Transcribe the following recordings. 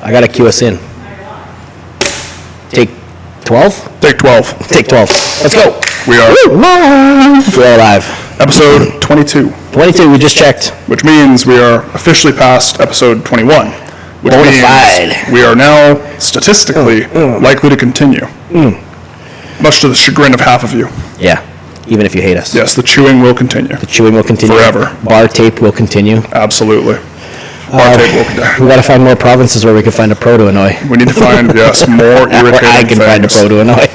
I got to cue us in. Take 12? Take 12. Take 12. Let's go. We are live. We're live. Episode 22. 22, we just checked. Which means we are officially past episode 21. Which means we are now statistically likely to continue. Much to the chagrin of half of you. Yeah, even if you hate us. Yes, the chewing will continue. The chewing will continue. Forever. Bar tape will continue. Absolutely. Bar tape will continue. We got to find more provinces where we can find a pro to annoy. We need to find, yes, more irritating I can things. find a pro to annoy.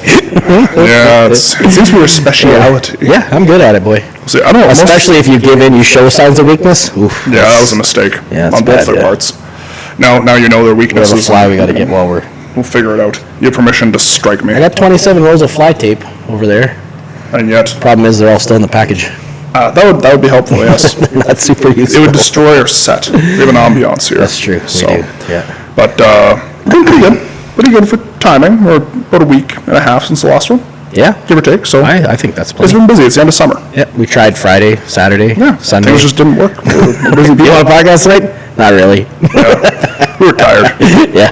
Yeah, it seems to be a speciality. Yeah, I'm good at it, boy. See, I don't know. Especially if you give in, you show signs of weakness. Oof. Yeah, that was a mistake. Yeah, on both their parts. Now you know their weaknesses. We have a fly we got to get while We'll figure it out. You have permission to strike me. I got 27 rolls of fly tape over there. And yet... Problem is they're all still in the package. That would be helpful, yes. They're not super useful. It would destroy our set. We have an ambiance here. That's true. So, we do. Yeah. But pretty good. Pretty good for timing. We're about a week and a half since the last one. Yeah. Give or take. So I think that's plenty. It's been busy. It's the end of summer. Yeah. We tried Friday, Saturday, Sunday. Things just didn't work. We're busy people. You want a podcast tonight? Not really. Yeah. We were tired. Yeah.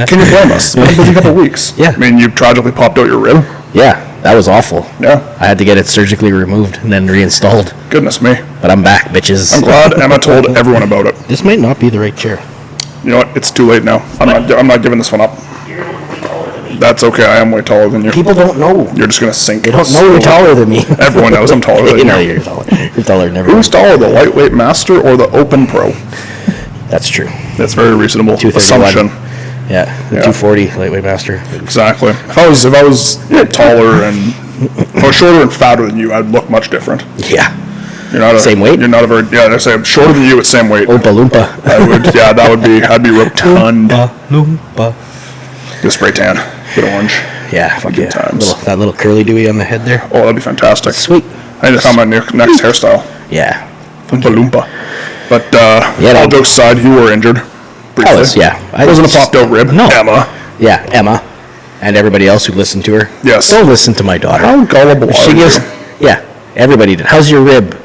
Can you blame us? It's been a busy couple of weeks. Yeah. I mean, you tragically popped out your rib. Yeah. That was awful. Yeah. I had to get it surgically removed and then reinstalled. Goodness me. But I'm back, bitches. I'm glad Emma told everyone about it. This might not be the right chair. You know what? It's too late now. I'm not giving this one up. That's okay. I am way taller than you. People don't know. You're just gonna sink. They don't know you're taller than me. Everyone knows I'm taller than you. No, you're taller. You're taller than everyone. Who's taller, the lightweight master or the open pro? That's true. That's very reasonable assumption. Yeah, the 240 lightweight master. Exactly. If I was taller and if I was shorter and fatter than you, I'd look much different. Yeah. You're not same weight. You're not a very. Yeah, I say I'm shorter than you at same weight. Oompa Loompa. I would. Yeah, that would be. I'd be rotund. Loompa. Get a spray tan. Get orange. Yeah, fuck yeah. Times. That little curly dewy on the head there. Oh, that'd be fantastic. Sweet. I need to find my next hairstyle. Yeah. Oompa Loompa. But all jokes aside, you were injured. Briefly. I wasn't a popped out rib. No. Emma. Yeah, Emma. And everybody else who listened to her. Yes. Don't listen to my daughter. How gullible are you? Yeah, everybody did. How's your rib?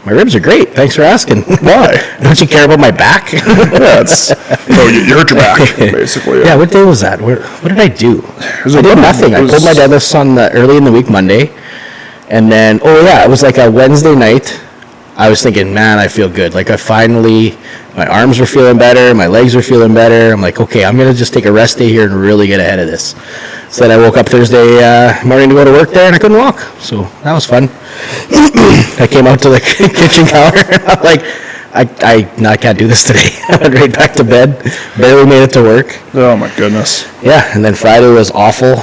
My ribs are great. Thanks for asking. Why? Don't you care about my back? Yeah, you hurt your back, basically. Yeah, what day was that? What did I do? I did nothing. I pulled my deadlifts on early in the week, Monday. And then, it was like a Wednesday night. I was thinking, man, I feel good. Like my arms were feeling better, my legs were feeling better. I'm like, okay, I'm going to just take a rest day here and really get ahead of this. So then I woke up Thursday morning to go to work there, and I couldn't walk. So that was fun. I came out to the kitchen counter, and I'm like, I can't do this today. I went right back to bed, barely made it to work. Oh, my goodness. Yeah, and then Friday was awful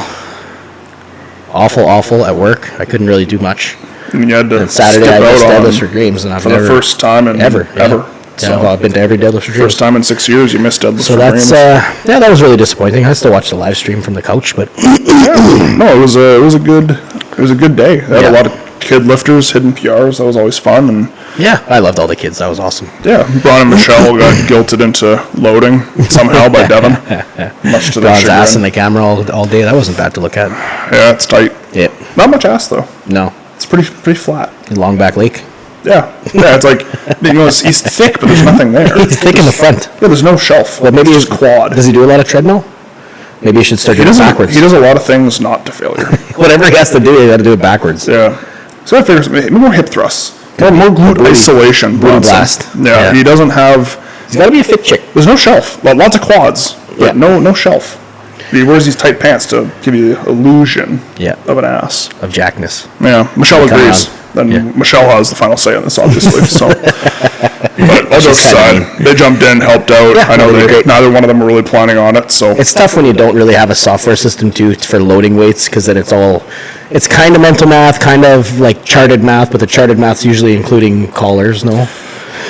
at work. I couldn't really do much. And you had to Saturday I missed Deadlifts for Dreams, and I've never, the first time in ever. So I've been to every Deadlifts for Dreams. First time in 6 years you missed Deadlifts for Dreams. So that's that was really disappointing. I still watched the live stream from the couch, but no, it was a good day. They had a lot of kid lifters, hidden PRs. That was always fun, and yeah, I loved all the kids. That was awesome. Yeah, Braun and Michelle got guilted into loading somehow by Devin. Much to their Braun's chagrin. ass in the camera all day. That wasn't bad to look at. Yeah, it's tight. Yeah, not much ass though. No, it's pretty flat. Long back lake. Yeah, it's like he's thick, but there's nothing there. He's thick in the front. Yeah, there's no shelf. Well, maybe his quad. Does he do a lot of treadmill? Maybe he should start doing it backwards. He does a lot of things not to failure. Whatever he has to do, he got to do it backwards. Yeah. So I figure maybe more hip thrusts. More glute isolation. Glute blast. Yeah, he doesn't have... He's got to be a fit chick. There's no shelf. Well, lots of quads, but no shelf. He wears these tight pants to give you the illusion of an ass. Of jackness. Yeah, Michelle agrees. Then Michelle has the final say on this, obviously. So, but all jokes aside, they jumped in, helped out. Yeah, I know neither one of them were really planning on it. So it's tough when you don't really have a software system for loading weights, because then it's kind of mental math, kind of like charted math, but the charted math's usually including collars, no?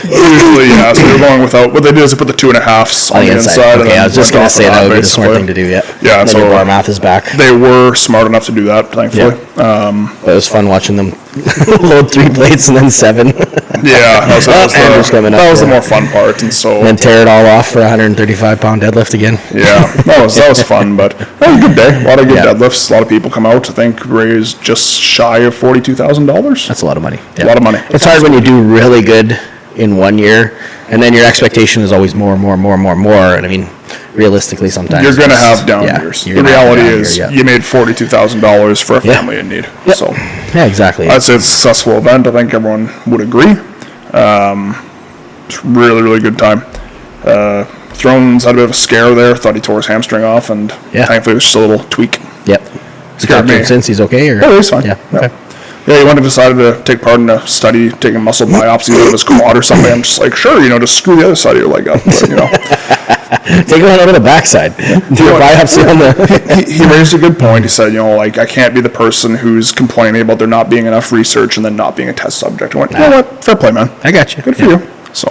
Usually, yeah. So you're going without. What they do is they put the 2.5s on the inside. Okay, I was just going to say that would be the smart thing to do. Yeah. So bar math is back. They were smart enough to do that, thankfully. But it was fun watching them load 3 plates and then 7. Yeah, that was the more fun part, and then tear it all off for a 135-pound deadlift again. Yeah, that was fun, but that was a good day. A lot of good deadlifts. A lot of people come out. I think raised just shy of $42,000. That's a lot of money. A lot of money. It's hard when you do really good in 1 year, and then your expectation is always more, and I mean, realistically, sometimes you're going to have down years. The reality is you made $42,000 for a family in need. Yep. So yeah, exactly. I'd say it's a successful event. I think everyone would agree. It's really, really good time. Thrones had a bit of a scare there. Thought he tore his hamstring off, and thankfully it was just a little tweak. Yep. Scared me. Since he's okay? Or? Yeah, he's fine. Yeah. Okay. Yeah, he decided to take part in a study, taking muscle biopsies out of his quad or something. I'm just like, sure, just screw the other side of your leg up. But, Take one out of the backside. Do a biopsy on the... he raised a good point. He said, I can't be the person who's complaining about there not being enough research and then not being a test subject. I went, you know what? Fair play, man. I got you. Good for you. So,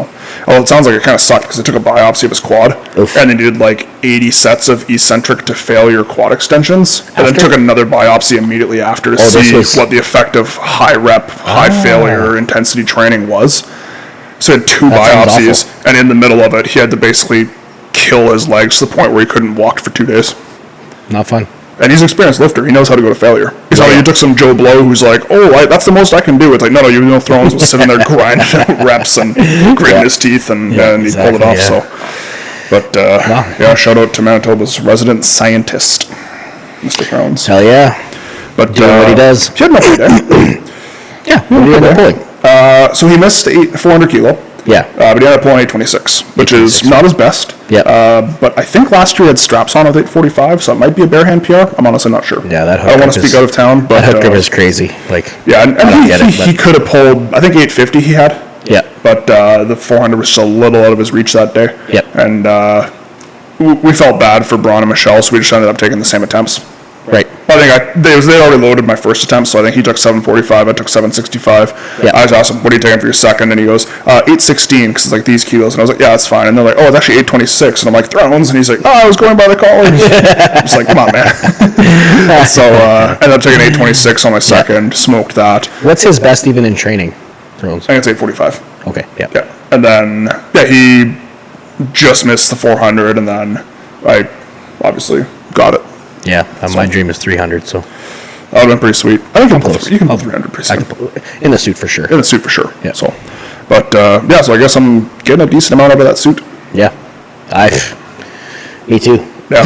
it sounds like it kind of sucked because they took a biopsy of his quad. Oof. And they did 80 sets of eccentric to failure quad extensions. And then took another biopsy immediately after to see what the effect of high rep, high failure intensity training was. So he had 2 biopsies, and in the middle of it, he had to basically kill his legs to the point where he couldn't walk for 2 days. Not fun. And he's an experienced lifter. He knows how to go to failure. He's like, you took some Joe Blow who's like, that's the most I can do. It's like, no, you Thrones was sitting there grinding reps and gritting his teeth, and he pulled it off. So, but shout out to Manitoba's resident scientist, Mr. Thrones. Hell yeah. But doing what he does. He had enough day. Yeah. What did he end up pulling? So he missed 400 kilo. Yeah. But he ended up pulling 826, which is not his best. Yeah. But I think last year he had straps on with 845, so it might be a bare hand PR. I'm honestly not sure. Yeah, that hook I don't want to speak out of town, but that hook grip is crazy. He could have pulled. I think 850 he had. Yeah. But the 400 was still a little out of his reach that day. Yep. And we felt bad for Braun and Michelle, so we just ended up taking the same attempts. Right. I think they already loaded my first attempt, so I think he took 745, I took 765. Yeah. I just asked him, what are you taking for your second? And he goes, 816, because it's these kilos. And I was like, yeah, that's fine. And they're like, it's actually 826. And I'm like, Thrones? And he's like, I was going by the college. I'm just like, come on, man. So ended up taking 826 on my second, smoked that. What's his best even in training, Thrones? I think it's 845. Okay, yeah. And then, he just missed the 400, and then I obviously got it. Yeah, my dream is 300, so. That would have been pretty sweet. I think you can pull 300 pretty soon. In the suit for sure. In the suit for sure. Yeah. So, but so I guess I'm getting a decent amount out of that suit. Yeah. Me too. Yeah.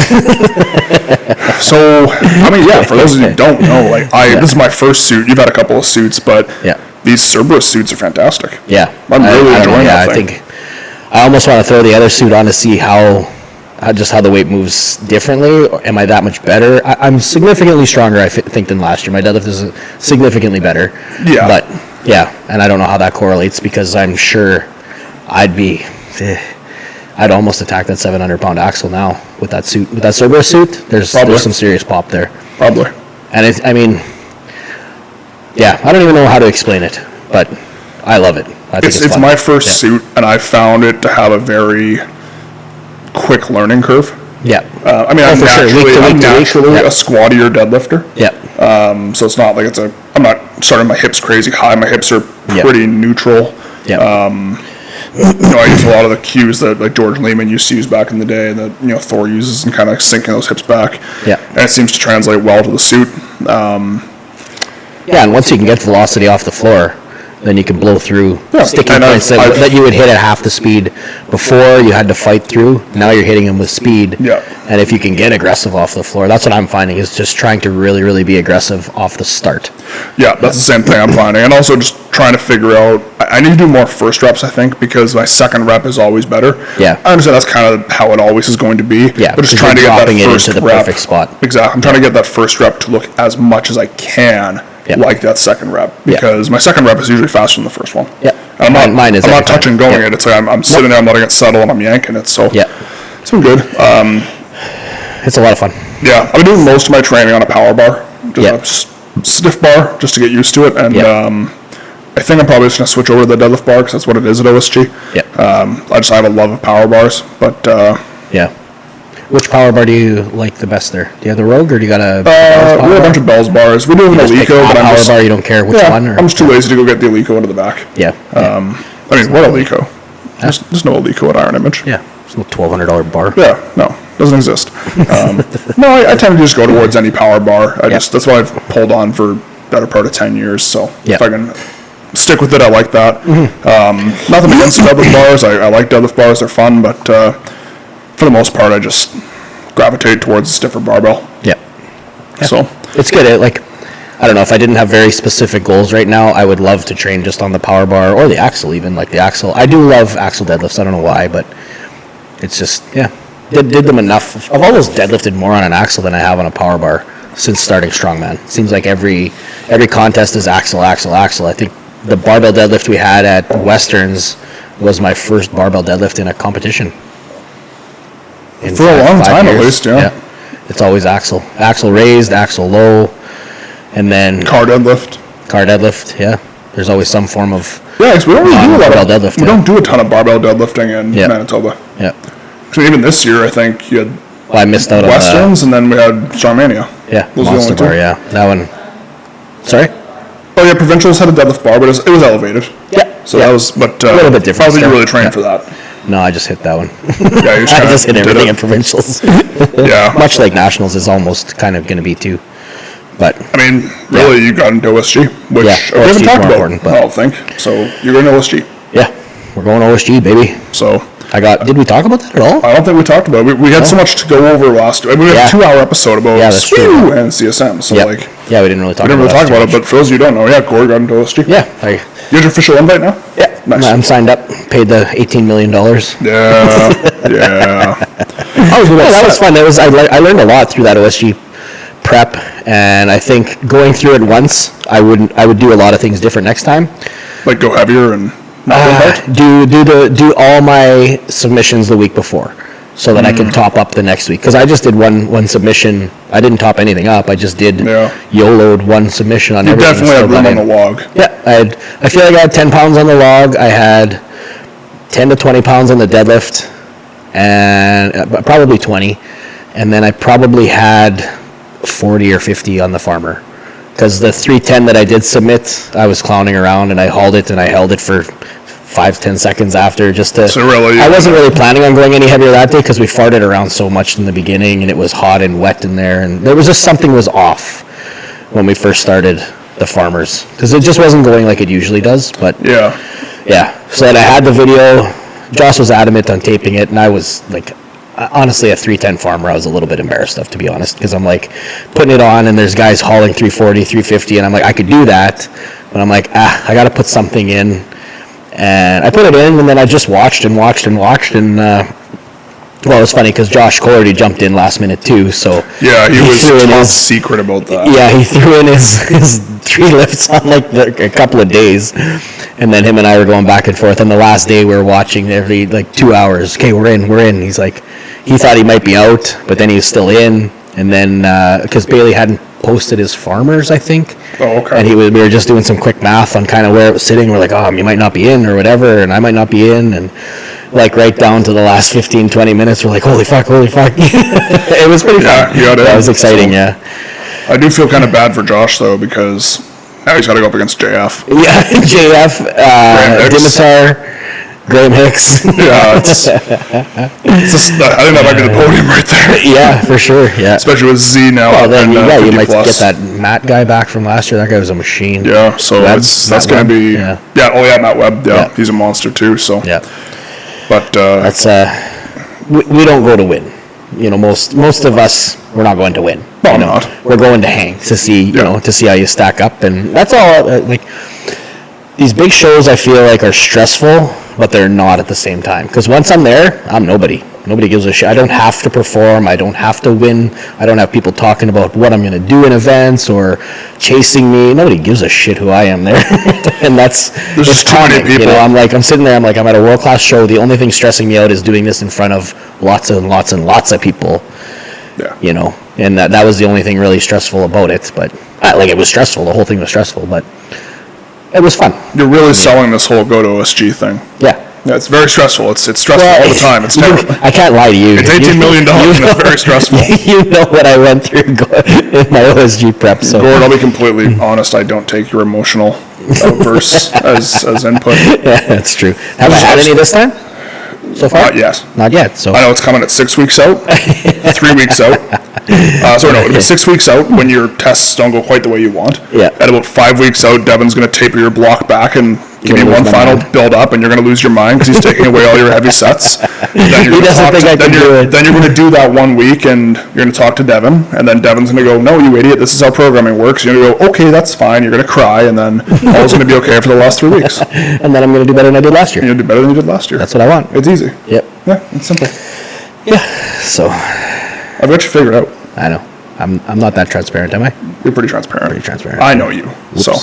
So, for those of you who don't know, this is my first suit. You've had a couple of suits, but these Cerberus suits are fantastic. Yeah. I'm really enjoying that thing. I think I almost want to throw the other suit on to see how the weight moves differently. Or am I that much better? I'm significantly stronger, I think, than last year. My deadlift is significantly better. Yeah. But, and I don't know how that correlates because I'm sure I'd almost attack that 700-pound axle now with that suit. With that Cerberus suit, there's some serious pop there. Probably. And I don't even know how to explain it, but I love it. I think it's my first suit, and I found it to have a very quick learning curve. Yeah. I'm naturally a squattier deadlifter. Yeah. So it's not like I'm not starting my hips crazy high. My hips are pretty neutral. Yeah. I use a lot of the cues that George Lehman used to use back in the day, that Thor uses, and kind of sinking those hips back. Yeah. And it seems to translate well to the suit. And once you can get velocity off the floor, then you can blow through sticking points that you would hit at half the speed before you had to fight through. Now you're hitting them with speed. Yeah. And if you can get aggressive off the floor, that's what I'm finding, is just trying to really, really be aggressive off the start. Yeah, that's the same thing I'm finding. And also just trying to figure out, I need to do more first reps, I think, because my second rep is always better. Yeah. I understand that's kind of how it always is going to be. Yeah. But just trying to get that first into the rep. Perfect spot. Exactly. I'm trying to get that first rep to look as much as I can like that second rep, because my second rep is usually faster than the first one. Yeah. And I'm not touching going it. It's like I'm sitting there, I'm letting it settle, and I'm yanking it. So it's been good. It's a lot of fun. Yeah, I've been doing most of my training on a power bar, just a stiff bar, just to get used to it. And I think I'm probably just going to switch over to the deadlift bar, because that's what it is at OSG. I have a love of power bars, but which power bar do you like the best there? Do you have the Rogue, or do you got a? We have a bunch of Bell's bars. We do have an Alico, but power bar. You don't care which one. Or? I'm just too lazy to go get the Alico into the back. What Alico? There's no Alico at Iron Image. Yeah, it's a $1,200 bar. Yeah, no, doesn't exist. No, I tend to just go towards any power bar. That's what I've pulled on for better part of 10 years. So if I can stick with it, I like that. Nothing against deadlift bars. I like deadlift bars. They're fun, but for the most part, I just gravitate towards a stiffer barbell. Yeah. So it's good. I don't know, if I didn't have very specific goals right now, I would love to train just on the power bar or the axle even. Like the axle, I do love axle deadlifts. I don't know why, but it's just, did them enough. I've almost deadlifted more on an axle than I have on a power bar since starting Strongman. It seems like every contest is axle. I think the barbell deadlift we had at Westerns was my first barbell deadlift in a competition. For a long time years. At least, yeah. It's always axle. Axle raised, axle low. And then car deadlift, yeah. There's always some form of because we don't really do a lot of deadlifting. We don't do a ton of barbell deadlifting in Manitoba. Yeah. So even this year, I think you had. I missed out Westerns, and then we had Strongmania. Yeah, Monster Bar. Yeah, that one. Sorry. Oh yeah, provincials had a deadlift bar, but it was elevated. Yeah. So that was, but a little bit different. Probably you really trained for that. No, I just hit that one. Yeah, I just hit everything in provincials. Yeah. Much like nationals is almost kind of going to be too. But I mean, really, you got into OSG, which we haven't talked about. I don't think so. You're going to OSG. Yeah, we're going to OSG, baby. So did we talk about that at all? I don't think we talked about it. We had so much to go over last. We had a 2-hour episode about SWU and CSM. So we didn't really talk. About it. But for those of you who don't know, Gord got into OSG. Yeah, you have your official invite now. Yeah, nice. I'm signed up. Paid the $18 million. Yeah, yeah. That was fun. I learned a lot through that OSG prep, and I think going through it once, I would do a lot of things different next time. Like go heavier and do all my submissions the week before, so that I can top up the next week. Because I just did one submission. I didn't top anything up. I just did YOLO'd one submission on everything. You definitely had room on the log. Yeah, I feel like I had 10 pounds on the log. I had 10 to 20 pounds on the deadlift, and probably 20, and then I probably had 40 or 50 on the farmer, because the 310 that I did submit, I was clowning around and I hauled it for 5-10 seconds after, just to. So really, I wasn't really planning on going any heavier that day because we farted around so much in the beginning and it was hot and wet in there, and there was just something was off when we first started the farmers, because it just wasn't going like it usually does. But so that I had the video. Josh was adamant on taping it, and I was like, honestly, a 310 farmer, I was a little bit embarrassed of, to be honest, because I'm like putting it on and there's guys hauling 340, 350, and I'm like, I could do that, but I'm like, I got to put something in, and I put it in, and then I just watched, and well, it was funny because Josh Gord jumped in last minute too, so he was top secret about that. Yeah, he threw in his 3 lifts on like a couple of days, and then him and I were going back and forth. On the last day, we were watching every 2 hours. Okay, we're in. He's like, he thought he might be out, but then he was still in, and then because Bailey hadn't posted his farmers, I think. Oh, okay. And we were just doing some quick math on kind of where it was sitting. We're like, you might not be in or whatever, and I might not be in, and right down to the last 15-20 minutes, we're like, holy fuck. It was pretty fun. That was exciting. I do feel kind of bad for Josh though, because now he's got to go up against JF. Yeah, JF, Dimitar, Graham Hicks. Yeah, I think that might be the podium right there. Yeah, for sure. Yeah, especially with Z now. Well, then you might get that Matt guy back from last year. That guy was a machine. Yeah, so that's going to be Matt Webb. Yeah, he's a monster too. So but that's we don't go to win. Most of us, we're not going to win. No, not. We're going to hang to see to see how you stack up, and that's all. These big shows, I feel like, are stressful, but they're not at the same time. Because once I'm there, I'm nobody. Nobody gives a shit. I don't have to perform. I don't have to win. I don't have people talking about what I'm going to do in events or chasing me. Nobody gives a shit who I am there. And there's just too many people. I'm sitting there. I'm at a world-class show. The only thing stressing me out is doing this in front of lots and lots and lots of people. Yeah. And that was the only thing really stressful about it. But it was stressful. The whole thing was stressful, but it was fun. You're really selling this whole go to OSG thing. Yeah. Yeah, it's very stressful. It's stressful all the time. It's terrible. I can't lie to you. It's $18 million, and it's very stressful. You know what I went through in my OSG prep. So, Gord, I'll be completely honest. I don't take your emotional outbursts as input. Yeah, that's true. Have I had any this time so far? Not yet. Not yet. So I know it's coming at 6 weeks out, 3 weeks out. It'll be 6 weeks out when your tests don't go quite the way you want. Yeah. At about 5 weeks out, Devin's going to taper your block back and give me one final build up, and you're going to lose your mind because he's taking away all your heavy sets. Then you're Then you're going to do that 1 week, and you're going to talk to Devin, and then Devin's going to go, "No, you idiot! This is how programming works." You're going to go, "Okay, that's fine." You're going to cry, and then all's going to be okay for the last 3 weeks. And then I'm going to do better than I did last year. And you'll do better than you did last year. That's what I want. It's easy. Yep. Yeah, it's simple. Yeah. So I've got you figured out. I know. I'm not that transparent, am I? You're pretty transparent. Pretty transparent. I know you. Whoops. So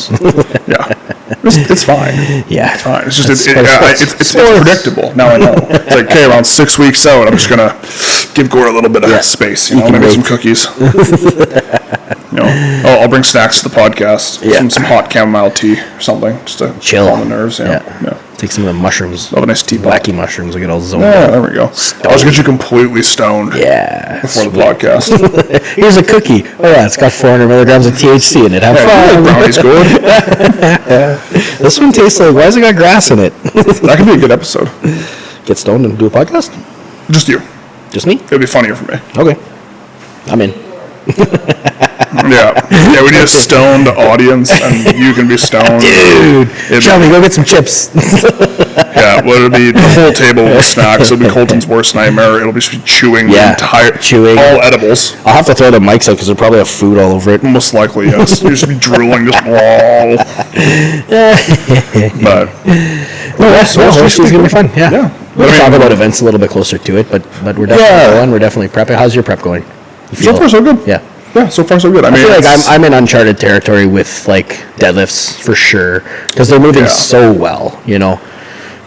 yeah, it's fine. Yeah, it's fine. It's just it's predictable. Now I know. It's like, okay, around 6 weeks out, I'm just gonna give Gord a little bit of space. Maybe some cookies. I'll bring snacks to the podcast. Yeah. Some hot chamomile tea or something, just to chill calm the nerves. Yeah. Take some of the mushrooms. Love a nice tea. Wacky mushrooms. We get all zoned. Yeah, there we go. Stoned. I'll just get you completely stoned. Yeah. Before the podcast. Here's a cookie. Oh yeah, it's got 400 milligrams of THC in it. Have fun. Brownie's good. This one tastes like. Why has it got grass in it? That could be a good episode. Get stoned and do a podcast. Just you. Just me? It'll be funnier for me. Okay. I'm in. Yeah, we need a stoned audience, and you can be stoned. Dude, Shelby, go get some chips. Yeah, well, it'll be the whole table with snacks. It'll be Colton's worst nightmare. It'll be chewing the entire, all edibles. I'll have to throw the mics out because they'll probably have food all over it. Most likely, yes. You'll just be drooling, just wall. But it's gonna be fun. Yeah. We'll talk about events a little bit closer to it, but we're definitely going. We're definitely prepping. How's your prep going? So far, so good. Yeah. Yeah, so far so good. I feel like I'm in uncharted territory with like deadlifts for sure because they're moving so well.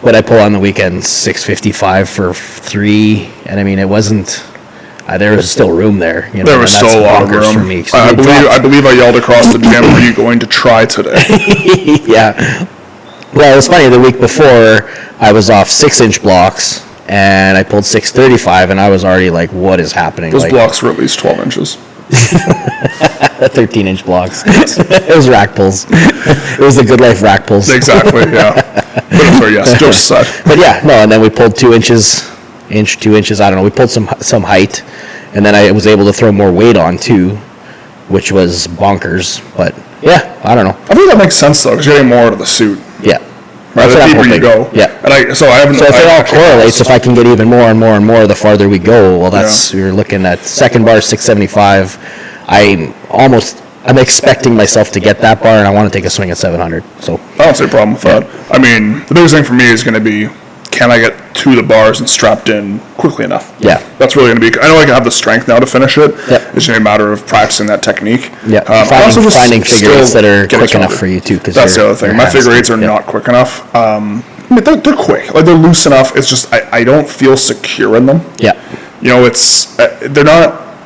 What I pull on the weekend, 655 for 3, and I mean it wasn't. There was still room there. There was still a lot of room. For me, I believe I yelled across the gym, "Are you going to try today?" Yeah. Well, it was funny. The week before, I was off 6-inch blocks, and I pulled 635, and I was already like, "What is happening?" Those blocks were at least 12 inches. 13-inch blocks. It was rack pulls. It was the Good Life rack pulls. Exactly. Yeah. But yes, just said. But yeah, no, and then we pulled 2 inches, 2 inches. I don't know. We pulled some height, and then I was able to throw more weight on too, which was bonkers. But yeah, I don't know. I think that makes sense though, because you're getting more out of the suit. Yeah. Right, the deeper you go. Yeah. And so if it all correlates, if I can get even more and more and more the farther we go, well, you're looking at second bar 675. I'm expecting myself to get that bar, and I want to take a swing at 700. So I don't see a problem with that. I mean, the biggest thing for me is going to be, can I get to the bars and strapped in quickly enough? Yeah. That's really going to be, I know I can have the strength now to finish it. Yep. It's just a matter of practicing that technique. Yeah. Finding figure eights that are quick enough for you too. That's the other thing. My figure eights are not quick enough. I mean, they're quick. Like, they're loose enough. It's just, I don't feel secure in them. Yeah. I'm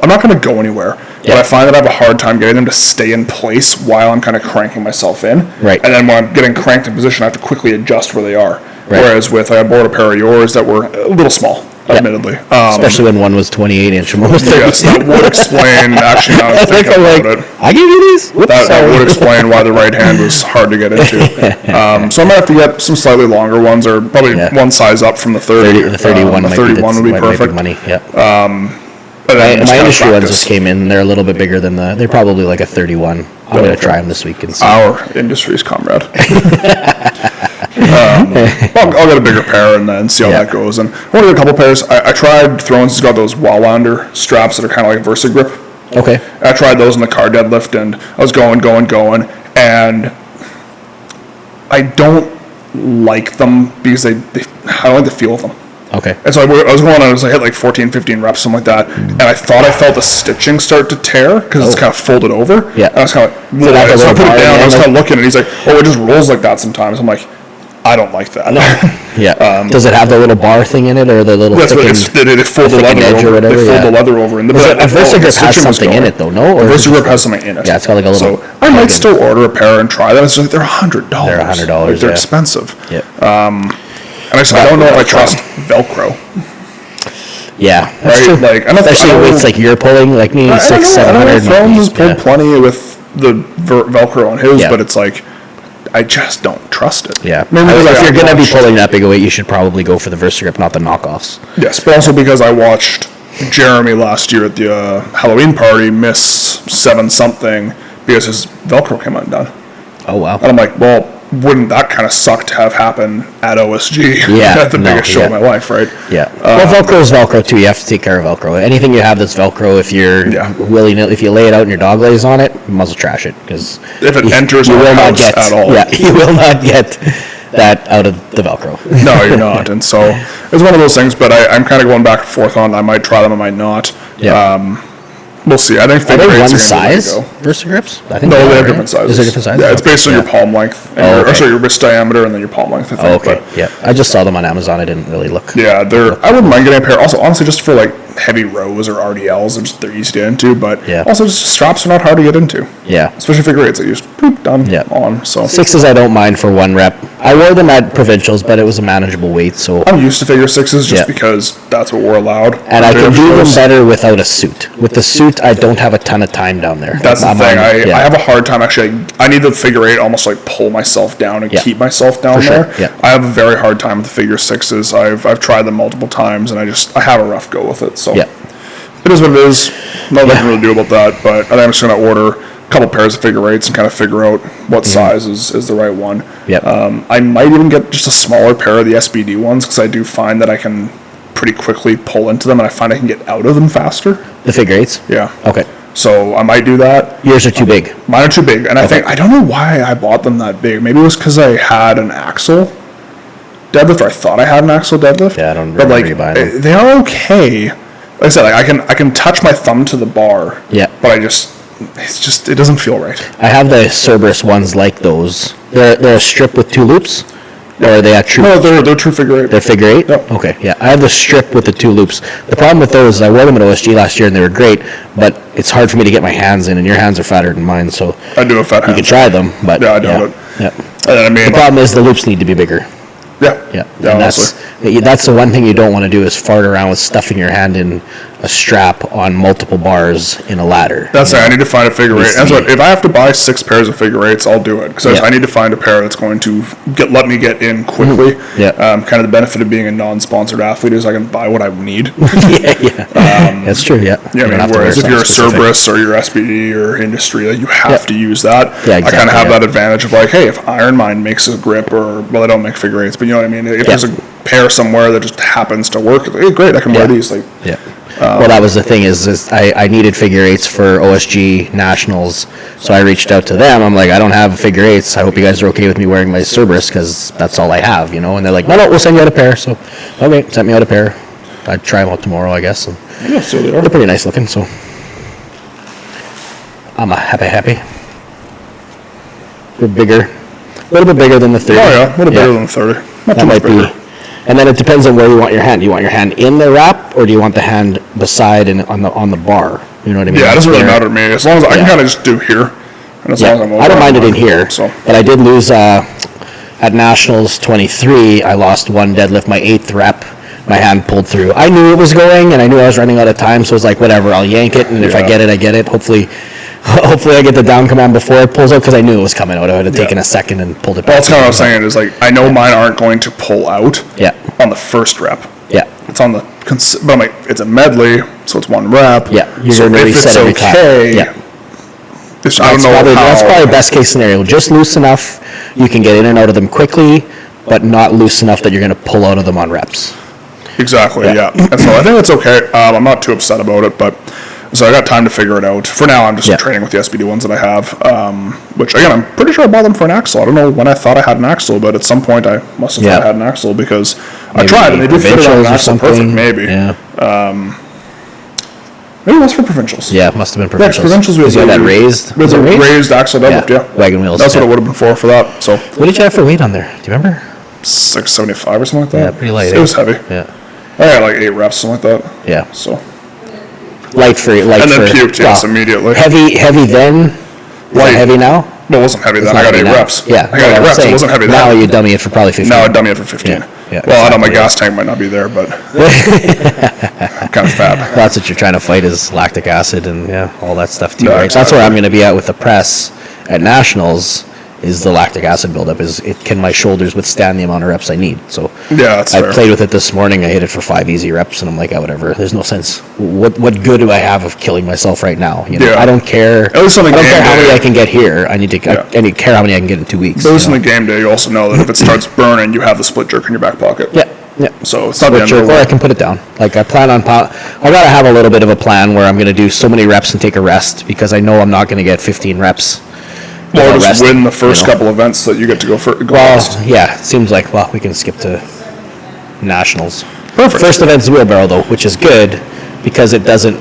not going to go anywhere. But I find that I have a hard time getting them to stay in place while I'm kind of cranking myself in. Right. And then when I'm getting cranked in position, I have to quickly adjust where they are. Right. Whereas I bought a pair of yours that were a little small, admittedly. Especially when one was 28-inch and one was 32. Yes, that would explain, actually, now I'm thinking about it. I give you these? That would explain why the right hand was hard to get into. So I might have to get some slightly longer ones, or probably one size up from the 30. The 31 the 31 would be perfect. Money. Yeah. My industry ones just came in. They're a little bit bigger than they're probably like a 31. I'm going to try them this week and see. Our industry's comrade. I'll get a bigger pair and then see how that goes. And I want to get a couple pairs. I tried Thrones. It's got those Wallander straps that are kind of like VersaGrip. Okay. I tried those in the car deadlift, and I was going, and I don't like them because I don't like the feel of them. Okay. And so I was going on, I hit like 14, 15 reps, something like that. And I thought I felt the stitching start to tear because it's kind of folded over. Yeah. And I was kind of like, so I put it down, I was kind of looking, and he's like, "Oh, it just rolls like that sometimes." I'm like, I don't like that. No. Yeah. Does it have the little bar thing in it, or the little? That's what they fold the leather over. They fold the leather over. And VersaGrip has something in it, though, no? VersaGrip has something in it. Yeah, it's got like a little. So I might still order a pair and try them. It's just like they're $100. They're $100. Like, they're expensive. Yeah. And I don't know if I trust Velcro. Yeah, that's true. Like, especially with like you're pulling, like me, 600-700. Thrones has pulled plenty with the Velcro on his, but it's like I just don't trust it. Yeah, if you're gonna be pulling that big a weight, you should probably go for the VersaGrip, not the knockoffs. Yes, but also because I watched Jeremy last year at the Halloween party miss 7-something because his Velcro came undone. Oh wow! And I'm like, well, wouldn't that kind of suck to have happen at OSG? Yeah, At the biggest show of my life, right? Yeah. Well, Velcro is Velcro too. You have to take care of Velcro. Anything you have that's Velcro, if you're willy-nilly, if you lay it out and your dog lays on it, you muzzle trash it, because if it enters our house at all, you will not get that out of the Velcro. No, you're not. And so it's one of those things. But I'm kind of going back and forth on. I might try them, I might not. Yeah. We'll see. I think Are they one size size versus grips? I think no, they have different sizes. Is there different sizes? Yeah, it's based on your palm length, and your wrist diameter, and then your palm length. I think. Oh, okay. Yeah, I just saw them on Amazon. I didn't really look. Yeah, I wouldn't mind getting a pair. Also, honestly, just for like heavy rows or RDLs, they're easy to get into. But also, just straps are not hard to get into. Yeah, especially figure eights. They just poop done on. So sixes, I don't mind for one rep. I wore them at provincials, but it was a manageable weight. So I'm used to figure sixes just because that's what we're allowed. And I can do them better without a suit. With the suit, I don't have a ton of time down there. That's the thing. I have a hard time actually. I need the figure eight almost like pull myself down and keep myself down there. Yeah. I have a very hard time with the figure sixes. I've tried them multiple times and I have a rough go with it. So it is what it is. Nothing I can really do about that. But I think I'm just going to order a couple pairs of figure eights and kind of figure out what size is the right one. I might even get just a smaller pair of the SBD ones, because I do find that I can pretty quickly pull into them, and I find I can get out of them faster. The figure eights? Yeah. Okay. So I might do that. Yours are too big. Mine are too big, and I don't know why I bought them that big. Maybe it was because I had an axle deadlift, or I thought I had an axle deadlift. Yeah, I don't remember you buying them. They are okay. Like I said, I can touch my thumb to the bar. Yeah. But it doesn't feel right. I have the Cerberus ones like those. They're a strip with two loops. Or are they a true? No, they're true figure eight. They're figure eight? Yep. Okay, yeah. I have the strip with the two loops. The problem with those is I wore them at OSG last year and they were great, but it's hard for me to get my hands in, and your hands are fatter than mine, so I do have fat hands. You can try them, but yeah, I doubt it. Yeah. And the problem is the loops need to be bigger. Yeah. And that's the one thing you don't want to do, is fart around with stuffing your hand in a strap on multiple bars in a ladder. That's it. I need to find a figure eight. That's what, if I have to buy 6 pairs of figure eights, I'll do it, because I need to find a pair that's going to let me get in quickly. Kind of the benefit of being a non-sponsored athlete is I can buy what I need. That's true. Yeah. Whereas if you're a Cerberus or your SBD or industry, you have to use that. Exactly, I kind of have that advantage of like, hey, if Iron Mind makes a grip, or I don't make figure eights, but you know what I mean. If there's a pair somewhere that just happens to work, hey, great, I can wear these. Well, that was the thing is I needed figure eights for OSG Nationals, so I reached out to them. I'm like, I don't have figure eights. I hope you guys are okay with me wearing my Cerberus, because that's all I have, And they're like, no, we'll send you out a pair. So, okay, sent me out a pair. I'd try them out tomorrow, I guess. And so they are. They're pretty nice looking, so I'm happy. They're bigger, a little bit bigger than the 30. Oh yeah, a little bigger than the 30. Not too much bigger. And then it depends on where you want your hand. Do you want your hand in the wrap, or do you want the hand beside and on the bar? You know what I mean? Yeah, it doesn't really matter to me. As long as I can kind of just do here. And as long as I'm over, I don't mind it in here. So. But I did lose at Nationals 23. I lost one deadlift, my 8th rep. My hand pulled through. I knew it was going, and I knew I was running out of time, so I was like, whatever, I'll yank it, and if I get it, I get it. Hopefully I get the down command before it pulls out, because I knew it was coming out. I would have taken a second and pulled it back. Well, that's kind of what I was saying, is like, I know mine aren't going to pull out on the first rep. Yeah. It's on the, but I'm like, it's a medley, so it's one rep. Yeah. You're so going to reset every time. I don't know That's probably best case scenario. Just loose enough you can get in and out of them quickly, but not loose enough that you're going to pull out of them on reps. Exactly, yeah. And so I think it's okay. I'm not too upset about it, but so I got time to figure it out. For now, I'm just training with the SBD ones that I have, which, again, I'm pretty sure I bought them for an axle. I don't know when I thought I had an axle, but at some point I must have thought I had an axle, because I tried, and they did fit it on an axle perfect, maybe. Yeah. Maybe it was for provincials. Yeah, it must have been provincials. Yeah, provincials we had that raised. Was it raised axle deadlift? Yeah. Wagon wheels. That's what it would have been for that. So. What did you have for weight on there? Do you remember? 675 or something like that. Yeah, pretty light. It was heavy. Yeah. I had like 8 reps, something like that. Yeah. So. Light for and then puked, yes, immediately. Heavy then? Light. Heavy now? No, it wasn't heavy then. I got 8 reps. Yeah. I got 8 reps. It wasn't heavy then. Now you dummy it for probably 15. Now I dummy it for 15. Yeah, well, I know my gas tank might not be there, but kind of fab. That's what you're trying to fight, is lactic acid and all that stuff too, No, right? exactly. That's where I'm going to be at with the press at Nationals, is the lactic acid buildup. Can my shoulders withstand the amount of reps I need? So Yeah, that's fair. I played with it this morning. I hit it for 5 easy reps, and I'm like, whatever. There's no sense. What good do I have of killing myself right now? You know, Yeah. I don't care. At least on the I don't game care how day. many I can get here. I need to care how many I can get in 2 weeks. But at least you on know? the game day, you also know that if it starts burning, you have the split jerk in your back pocket. Yeah. So it's not the end of Or the I world. can put it down. Like I plan on, I gotta have a little bit of a plan where I'm gonna do so many reps and take a rest because I know I'm not gonna get 15 reps. Or without just resting, win the first you know? couple events that you get to go for. Well, first. yeah, it seems like, we can skip to nationals. Perfect. First event's wheelbarrow though, which is good because it doesn't,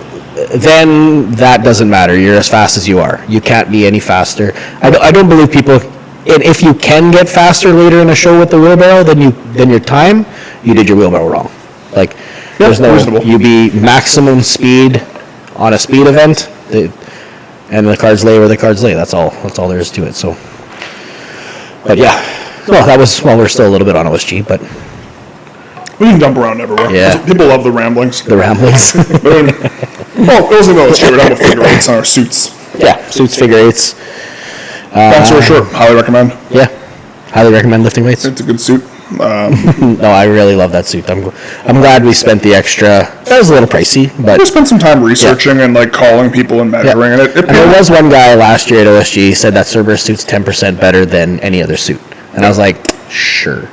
then that doesn't matter. You're as fast as you are. You can't be any faster. I don't believe people, and if you can get faster later in a show with the wheelbarrow than your time, you did your wheelbarrow wrong. Like, there's no, reasonable. you be maximum speed on a speed event, and the cards lay where the cards lay. That's all there is to it. So, but yeah, well, we're still a little bit on OSG, but We can jump around everywhere. Yeah. People love the ramblings. the ramblings. Well, it wasn't though. It's true. We're done with figure eights on our suits. Yeah, suits, figure eights. Long story short, highly recommend. Yeah, highly recommend lifting weights. It's a good suit. No, I really love that suit. I'm glad we spent the extra. That was a little pricey, but Just spend some time researching and like calling people and measuring, and it and there was one guy last year at OSG said that Cerberus suit's 10% better than any other suit, and I was like, sure.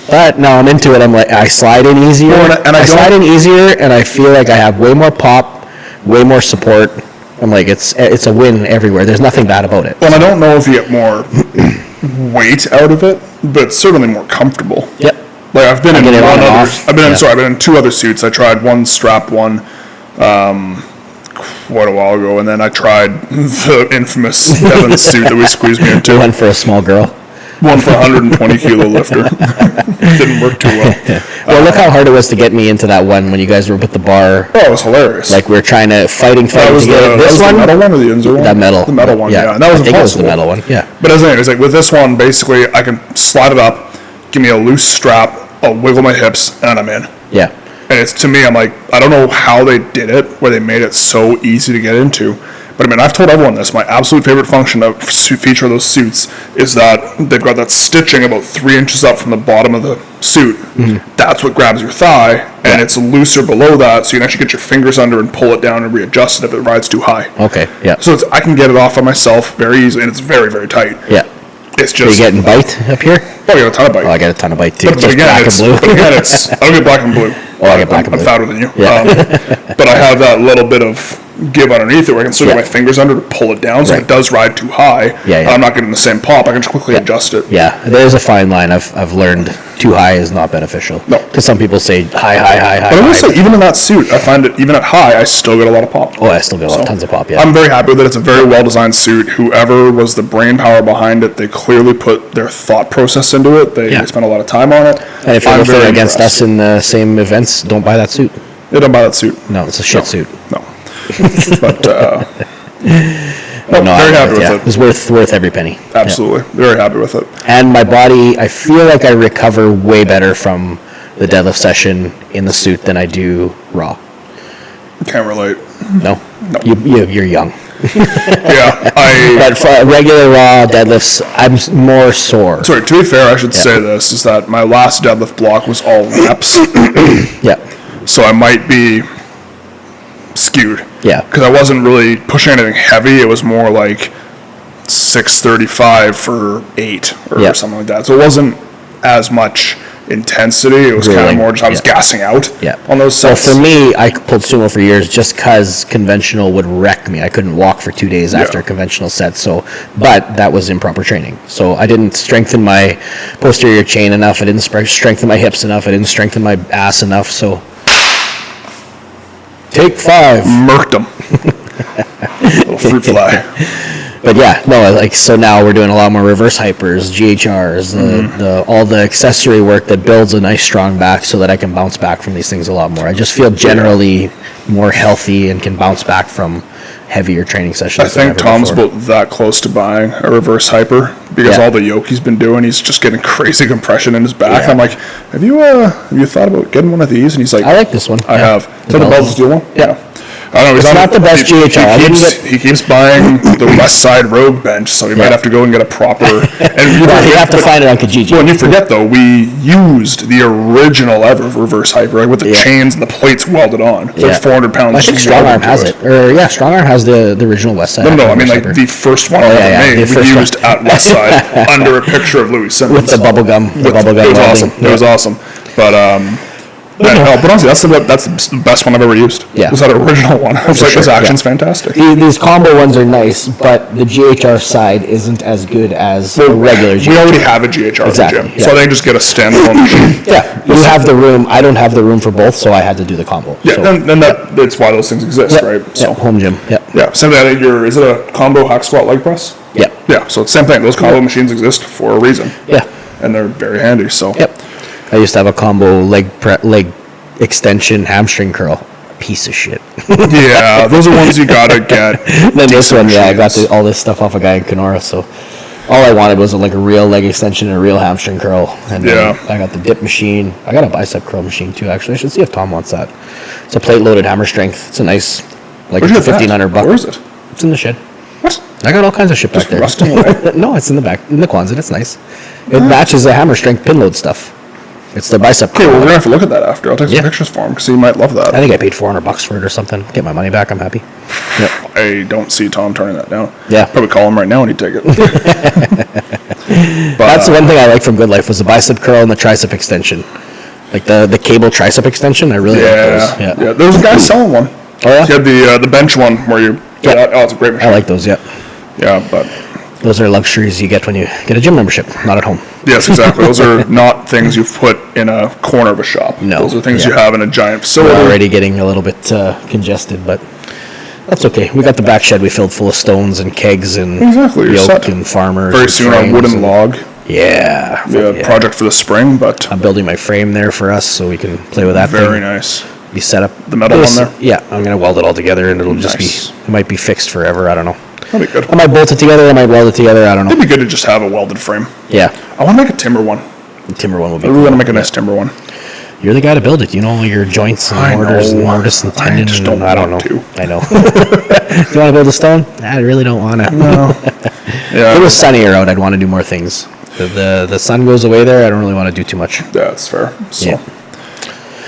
But now I'm into it. I'm like, I slide in easier, Well, and I slide in easier, and I feel like I have way more pop, way more support. I'm like, it's a win everywhere. There's nothing bad about it. Well, I don't know if you get more weight out of it, but it's certainly more comfortable. Yep. Like I've been in get it one on and other. off. I've been in. Yeah. Sorry, I've been in two other suits. I tried one strap one, quite a while ago, and then I tried the infamous Devon suit that we squeezed me into. One for a small girl. One for 120 kilo lifter. Didn't work too well. Well, look how hard it was to get me into that one when you guys were with the bar. Oh, it was hilarious. Like we're trying to fighting that was to get it. the This one, metal one or the Inzer one? that metal, The metal one, yeah. And that was I think it was the impossible. metal one. Yeah, But as I was like, with this one, basically, I can slide it up, give me a loose strap, I'll wiggle my hips, and I'm in. yeah. And it's, to me, I'm like, I don't know how they did it, where they made it so easy to get into. But I mean, I've told everyone this, my absolute favorite feature of those suits is that they've got that stitching about 3 inches up from the bottom of the suit. Mm-hmm. That's what grabs your thigh, and it's looser below that, so you can actually get your fingers under and pull it down and readjust it if it rides too high. Okay, yeah. So I can get it off on myself very easily, and it's very, very tight. Yeah. It's Are you just, getting bite up here? I get a ton of bite. Oh, I get a ton of bite too. But Just again, black and it's, blue. but again, it's, I don't get black and blue. Oh, I get black and I'm blue. fatter than you. Yeah. But I have that little bit of give underneath it where I can still get Yeah. my fingers under to pull it down, so if Right. it does ride too high, Yeah, yeah. I'm not getting the same pop. I can just quickly adjust it. Yeah, there's a fine line. I've learned too high is not beneficial. No. Because some people say high. But I will say, even in that suit, I find that even at high, I still get a lot of pop. Oh, I still get tons of pop. Yeah. I'm very happy with it. It's a very well-designed suit. Whoever was the brain power behind it, they clearly put their thought process into it. They spent a lot of time on it. And if you're I'm lifting very against impressed. us in the same events, don't buy that suit. They don't buy that suit. No, it's a shit suit. No. But, But no, very I happy love with yeah. it. It's worth every penny. absolutely. Very happy with it. And my body, I feel like I recover way better from the deadlift session in the suit than I do raw. Can't relate. No, you're young. Yeah, But for regular raw deadlifts, I'm more sore. Sorry, to be fair, I should say this, is that my last deadlift block was all reps, Yeah, so I might be skewed. yeah, Because I wasn't really pushing anything heavy, it was more like 635 for 8 or Yeah. something like that. So it wasn't as much intensity, it was kind of Grueling. more just I was Yeah. gassing out yeah. on those So sets. for me, I pulled sumo for years just because conventional would wreck me. I couldn't walk for 2 days after a conventional set. So, but that was improper training. So I didn't strengthen my posterior chain enough. I didn't strengthen my hips enough. I didn't strengthen my ass enough. So take 5. Murked them. Little fruit fly. But yeah, no, like, so now we're doing a lot more reverse hypers, GHRs, the all the accessory work that builds a nice strong back so that I can bounce back from these things a lot more. I just feel generally more healthy and can bounce back from heavier training sessions. I think Tom's about that close to buying a reverse hyper because all the yoke he's been doing, he's just getting crazy compression in his back. Yeah. I'm like, have you thought about getting one of these? And he's like, I like this one. I have. Is that the Bells Steel one? Yeah. I don't know. It's not the best GHR. He keeps buying the West Side Rogue bench, so he might have to go and get a proper. And you have to find it on Kijiji. Well, and you forget though, we used the original ever reverse hyper with the chains and the plates welded on. It's like 400 pounds. I think Strongarm has it. Strongarm has the original West Side. No, I mean like the first one I ever made. We used at West Side under a picture of Louis Simmons with the bubble gum. It was awesome. It was awesome. But but honestly, that's the best one I've ever used. Yeah, was that original one? I was like, this action's fantastic. These combo ones are nice, but the GHR side isn't as good as the regular GHR. We already have a GHR in the gym, so I think just get a standalone machine. Yeah, you have the room. I don't have the room for both, so I had to do the combo. Yeah, and that's why those things exist, right? So home gym. Yeah. Same thing. I think is it a combo hack squat leg press? Yeah. Yeah. So it's the same thing. Those combo machines exist for a reason. Yeah. And they're very handy. So. Yep. I used to have a combo leg extension hamstring curl. Piece of shit. Yeah, those are ones you gotta get. Then this one, I got all this stuff off a guy in Kenora, so all I wanted was like a real leg extension and a real hamstring curl. And then I got the dip machine. I got a bicep curl machine too, actually. I should see if Tom wants that. It's a plate loaded hammer strength. It's a nice, like $1,500. Where is it? It's in the shed. What? I got all kinds of shit back there. Rusting away? No, it's in the back, in the Quonset. It's nice. It matches the hammer strength pin load stuff. It's the bicep. Okay, well, we're gonna have to look at that after. I'll take some pictures for him because he might love that. I think I paid $400 for it or something. Get my money back. I'm happy. Yep. I don't see Tom turning that down. Yeah, probably call him right now and he'd take it. But, that's the one thing I like from Good Life was the bicep curl and the tricep extension, like the cable tricep extension. I really like those. Yeah. There was a guy selling one. Oh yeah. He had the bench one where you. Yeah. Oh, it's a great machine. I like those. Yeah. Yeah, but. Those are luxuries you get when you get a gym membership, not at home. Yes, exactly. Those are not things you put in a corner of a shop. No. Those are things you have in a giant facility. We're already getting a little bit congested, but that's okay. We got the back shed we filled full of stones and kegs and yoke and farmers. Very soon on wooden log. Yeah. Project for the spring, but... I'm building my frame there for us so we can play with that Very nice. Be set up. The metal one there? Yeah, I'm going to weld it all together and it'll just be... It might be fixed forever, I don't know. That'd be good. I might bolt it together, I might weld it together, I don't know. It'd be good to just have a welded frame. Yeah. I want to make a timber one. The timber one will be cool. I really want to make a nice timber one. You're the guy to build it. You know all your joints and mortars and mortise and tendons. I don't know. I know. Do you want to build a stone? I really don't want to. No. If it was sunnier out, I'd want to do more things. The sun goes away there, I don't really want to do too much. Yeah, that's fair. So.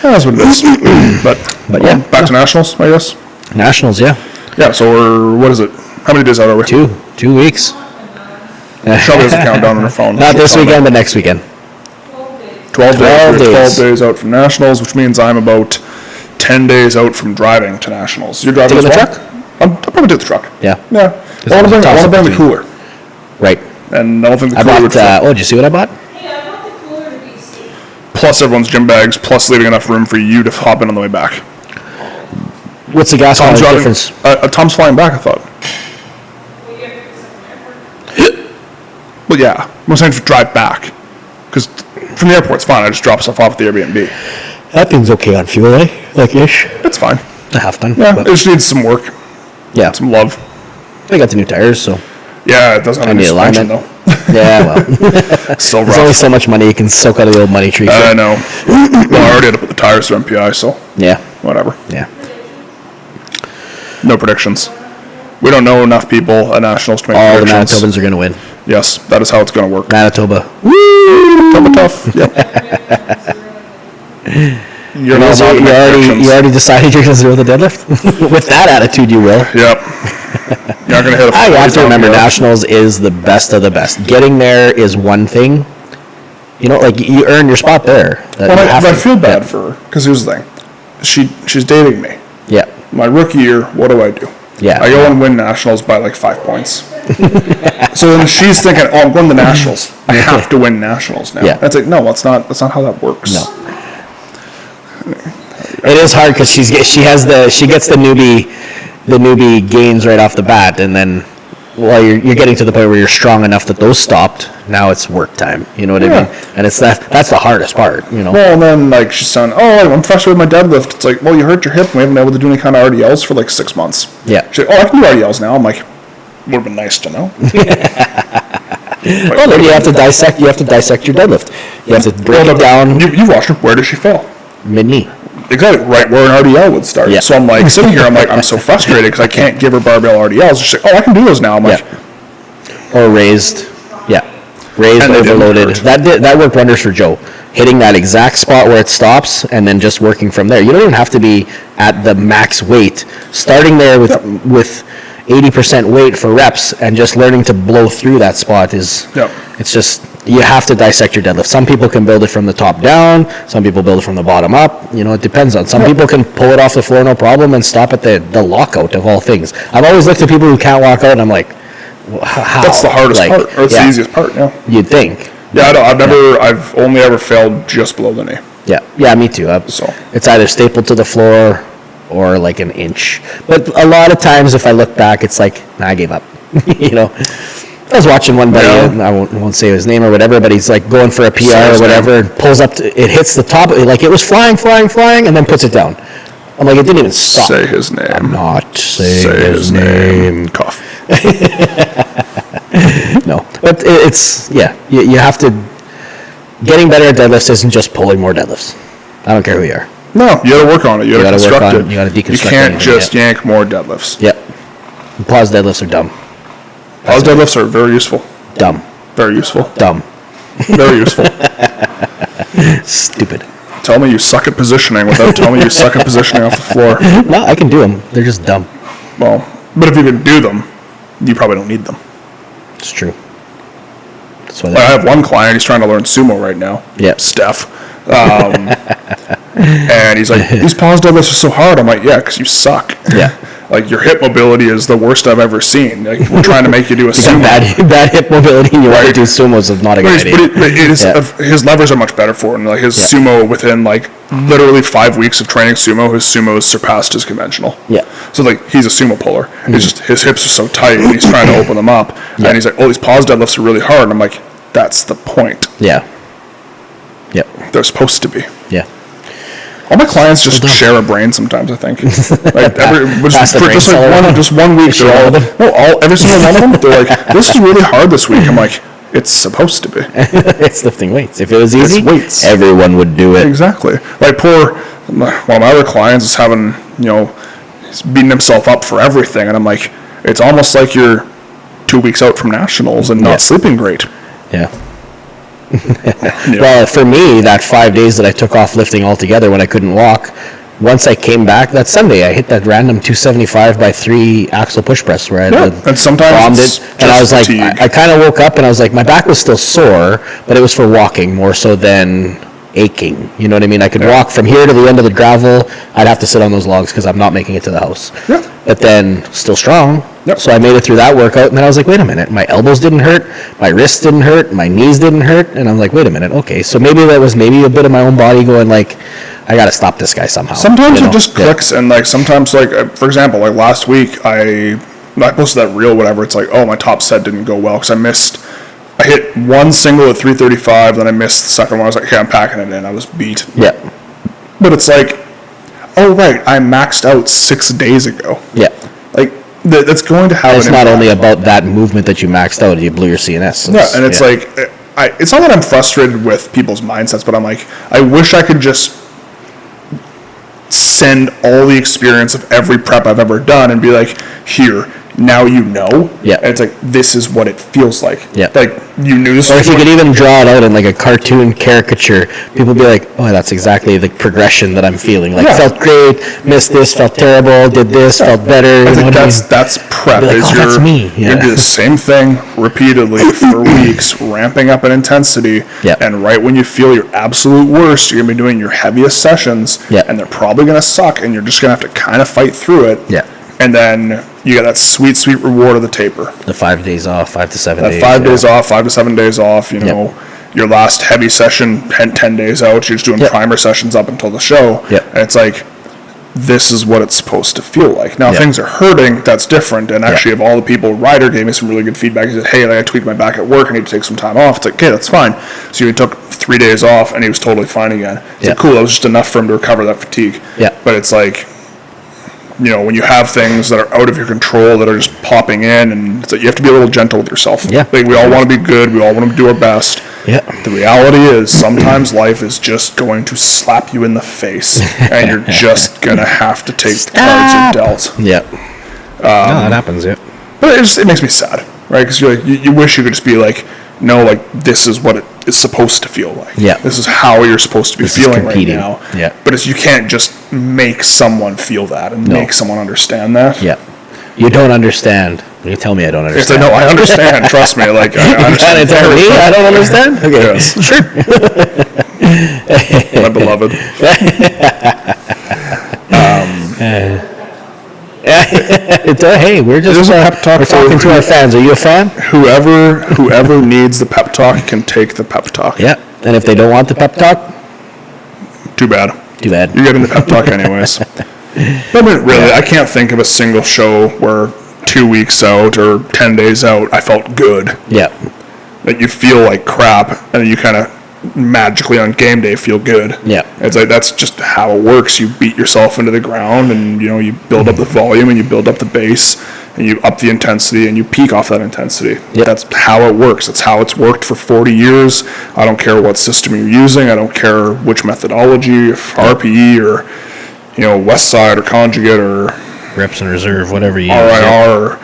That's what it is. but yeah, back to nationals, I guess. Nationals, yeah. Yeah, so what is it? How many days out are we? 2 weeks. Shelby has a countdown on her phone. Not this weekend, but next weekend. 12 days out from nationals, which means I'm about 10 days out from driving to nationals. You're driving the truck? I'll probably take the truck. Yeah. I want to bring the cooler. Right. And I don't think the cooler would fit. Did you see what I bought? Hey, I bought the cooler to be safe. Plus everyone's gym bags, plus leaving enough room for you to hop in on the way back. What's the gas mileage difference? Tom's flying back, I thought. Well, yeah. I'm saying to drive back. Because from the airport, it's fine. I just drop stuff off at the Airbnb. That thing's okay on fuel, eh? Like-ish. It's fine. A half ton. Yeah, it just needs some work. Yeah. Some love. They got the new tires, so. Yeah, it doesn't have any suspension, though. Yeah, well. Still rough. There's only so much money you can soak out of the old money tree. I know. Well, I already had to put the tires through MPI, so. Yeah. Whatever. Yeah. No predictions. We don't know enough people at nationals to make predictions. All the Manitobans are going to win. Yes, that is how it's going to work. Manitoba. Woo! Tough. Yep. You already decided you're going to zero the deadlift? With that attitude, you will. Yep. You're not going to hit a I have to remember, nationals is the best of the best. Getting there is one thing. You know, like, you earn your spot there. Well, I feel bad for her, because here's the thing. She's dating me. Yeah. My rookie year, what do? Yeah. I go and win nationals by like 5 points. So then she's thinking, I'm going to nationals. I have to win nationals now. Yeah. That's like, no, that's not how that works. No. It is hard because she gets the newbie gains right off the bat, and then you're getting to the point where you're strong enough that those stopped. Now it's work time. You know what I mean? And it's that's the hardest part. You know. Well, and then like she's saying, I'm frustrated with my deadlift. It's like, well, you hurt your hip. And we haven't been able to do any kind of RDLs for like 6 months. Yeah. She's like, I can do RDLs now. I'm like, would have been nice to know. Well, then you have to dissect. You have to dissect your deadlift. You have to break it down. You've watched her. Where does she fail? Mid knee. exactly right where an RDL would start. Yeah. So I'm like sitting here, I'm so frustrated because I can't give her barbell RDLs. She's like, oh, I can do those now. I'm like, or raised, raised, And they didn't overloaded. hurt. That worked wonders for Joe. Hitting that exact spot where it stops and then just working from there. You don't even have to be at the max weight. Starting there with 80% weight for reps and just learning to blow through that spot is, it's just, you have to dissect your deadlift. Some people can build it from the top down. Some people build it from the bottom up. It depends on. Some people can pull it off the floor no problem and stop at the lockout of all things. I've always looked at people who can't walk out and I'm like, how? that's the hardest part. Or it's the easiest part, You'd think. Yeah, I've only ever failed just below the knee. Yeah, me too. It's either stapled to the floor or like an inch. But a lot of times if I look back, it's like, nah, I gave up. I was watching one buddy, and I won't say his name or whatever, but he's like going for a PR or whatever, and pulls up, it hits the top, like it was flying, and then puts it down. I'm like, it didn't even stop. Say his name. I'm not saying his name. Cough. No, but it's, you have to, getting better at deadlifts isn't just pulling more deadlifts. I don't care who you are. No, you gotta work on it. You gotta construct it. You gotta deconstruct it. You can't just yank more deadlifts. Yep. Pause deadlifts are dumb. Pause deadlifts are very useful. Dumb. Very useful. Dumb. Very useful. Stupid. Tell me you suck at positioning without telling me you suck at positioning off the floor. No, I can do them. They're just dumb. Well, but if you can do them, you probably don't need them. It's true. That's why I have one client, he's trying to learn sumo right now. Yep. Steph. And he's like, these pause deadlifts are so hard. I'm like, yeah, because you suck. Yeah. Like, your hip mobility is the worst I've ever seen. Like, we're trying to make you do a sumo. Bad hip mobility and you want to do sumos is not a good idea. But his levers are much better for him. Like, his sumo, within, like, literally 5 weeks of training sumo, his sumo has surpassed his conventional. Yeah. So, like, he's a sumo puller. It's just, his hips are so tight, and he's trying to open them up. Yeah. And he's like, oh, these pause deadlifts are really hard. And I'm like, that's the point. Yeah. Yep. They're supposed to be. Yeah. All my clients just share a brain sometimes, I think. Like just one week, Share all of them? every single one of them, they're like, this is really hard this week. I'm like, it's supposed to be. It's lifting weights. If it was easy, weights. Everyone would do it. Exactly. Like one of my other clients is having, he's beating himself up for everything. And I'm like, it's almost like you're 2 weeks out from nationals and not sleeping great. Yeah. Well, for me, that 5 days that I took off lifting altogether when I couldn't walk, once I came back that Sunday, I hit that random 275 by 3 axle push press where I and sometimes bombed it, and I was fatigue. like, I kind of woke up and I was like, my back was still sore, but it was for walking more so than aching. You know what I mean? I could walk from here to the end of the gravel. I'd have to sit on those logs because I'm not making it to the house. Yeah. But then still strong. Yep. So I made it through that workout, and then I was like, wait a minute, my elbows didn't hurt, my wrists didn't hurt, my knees didn't hurt, and I'm like, wait a minute, okay, so maybe that was maybe a bit of my own body going like, I gotta stop this guy somehow. Sometimes it just clicks, and like sometimes, like for example, like last week I posted that reel, whatever. It's like, oh, my top set didn't go well because I hit one single at 335, then I missed the second one. I was like, okay, I'm packing it in. I was beat. Yeah. But it's like, oh right, I maxed out 6 days ago. Yeah. Like that's going to have. It's not only about that movement that you maxed out; you blew your CNS. And it's like, it's not that I'm frustrated with people's mindsets, but I'm like, I wish I could just send all the experience of every prep I've ever done and be like, here, now you know. Yeah. And it's like, this is what it feels like. Yeah. Like, you knew this. Or if you could even draw it out in like a cartoon caricature, people would be like, oh, that's exactly the progression that I'm feeling. Like, felt great, missed this, felt terrible, did this, felt better. I think that's prep. Like, that's me. Yeah. You do the same thing repeatedly for weeks, ramping up in intensity. Yeah. And right when you feel your absolute worst, you're going to be doing your heaviest sessions. Yeah. And they're probably going to suck, and you're just going to have to kind of fight through it. Yeah. And then you get that sweet, sweet reward of the taper. The 5 days off, 5 to 7 days. 5 days off, 5 to 7 days off, your last heavy session, 10 days out, you're just doing primer sessions up until the show. Yep. And it's like, this is what it's supposed to feel like. Now, if things are hurting, that's different. And actually, of all the people, Ryder gave me some really good feedback. He said, hey, like, I tweaked my back at work, I need to take some time off. It's like, okay, that's fine. So he took 3 days off, and he was totally fine again. It's like, cool, that was just enough for him to recover that fatigue. Yeah. But it's like, when you have things that are out of your control that are just popping in, and it's like you have to be a little gentle with yourself. Yeah. Like, we all want to be good. We all want to do our best. Yeah. The reality is sometimes life is just going to slap you in the face, and you're just going to have to take the cards you're dealt. Yeah. No, that happens, yeah. But it makes me sad, right? Because you wish you could just be like, no, like, this is what it is supposed to feel like. Yeah. This is how you're supposed to be feeling right now. Yeah. But you can't just make someone feel that and make someone understand that. Yeah. You don't understand. You tell me I don't understand. No, I understand. Trust me. Like, I understand. You tell me I don't understand? Okay. Yes. Sure. My beloved. Hey, we're just pep talk we're talking to our fans. Are you a fan? Whoever needs the pep talk can take the pep talk. Yeah. And if they don't want the pep talk, too bad. Too bad. You're getting the pep talk anyways. But really, I can't think of a single show where 2 weeks out or 10 days out, I felt good. Yeah. Like, you feel like crap, and then you kind of magically on game day feel good. Yeah. It's like, that's just how it works. You beat yourself into the ground, and you build up the volume, and you build up the base, and you up the intensity, and you peak off that intensity. Yeah. That's how it works. That's how it's worked for 40 years. I don't care what system you're using. I don't care which methodology, if RPE or West Side or Conjugate or reps and reserve, whatever you use. RIR,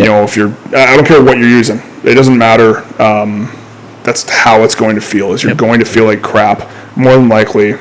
or if you're, I don't care what you're using. It doesn't matter. That's how it's going to feel. Is you're going to feel like crap more than likely.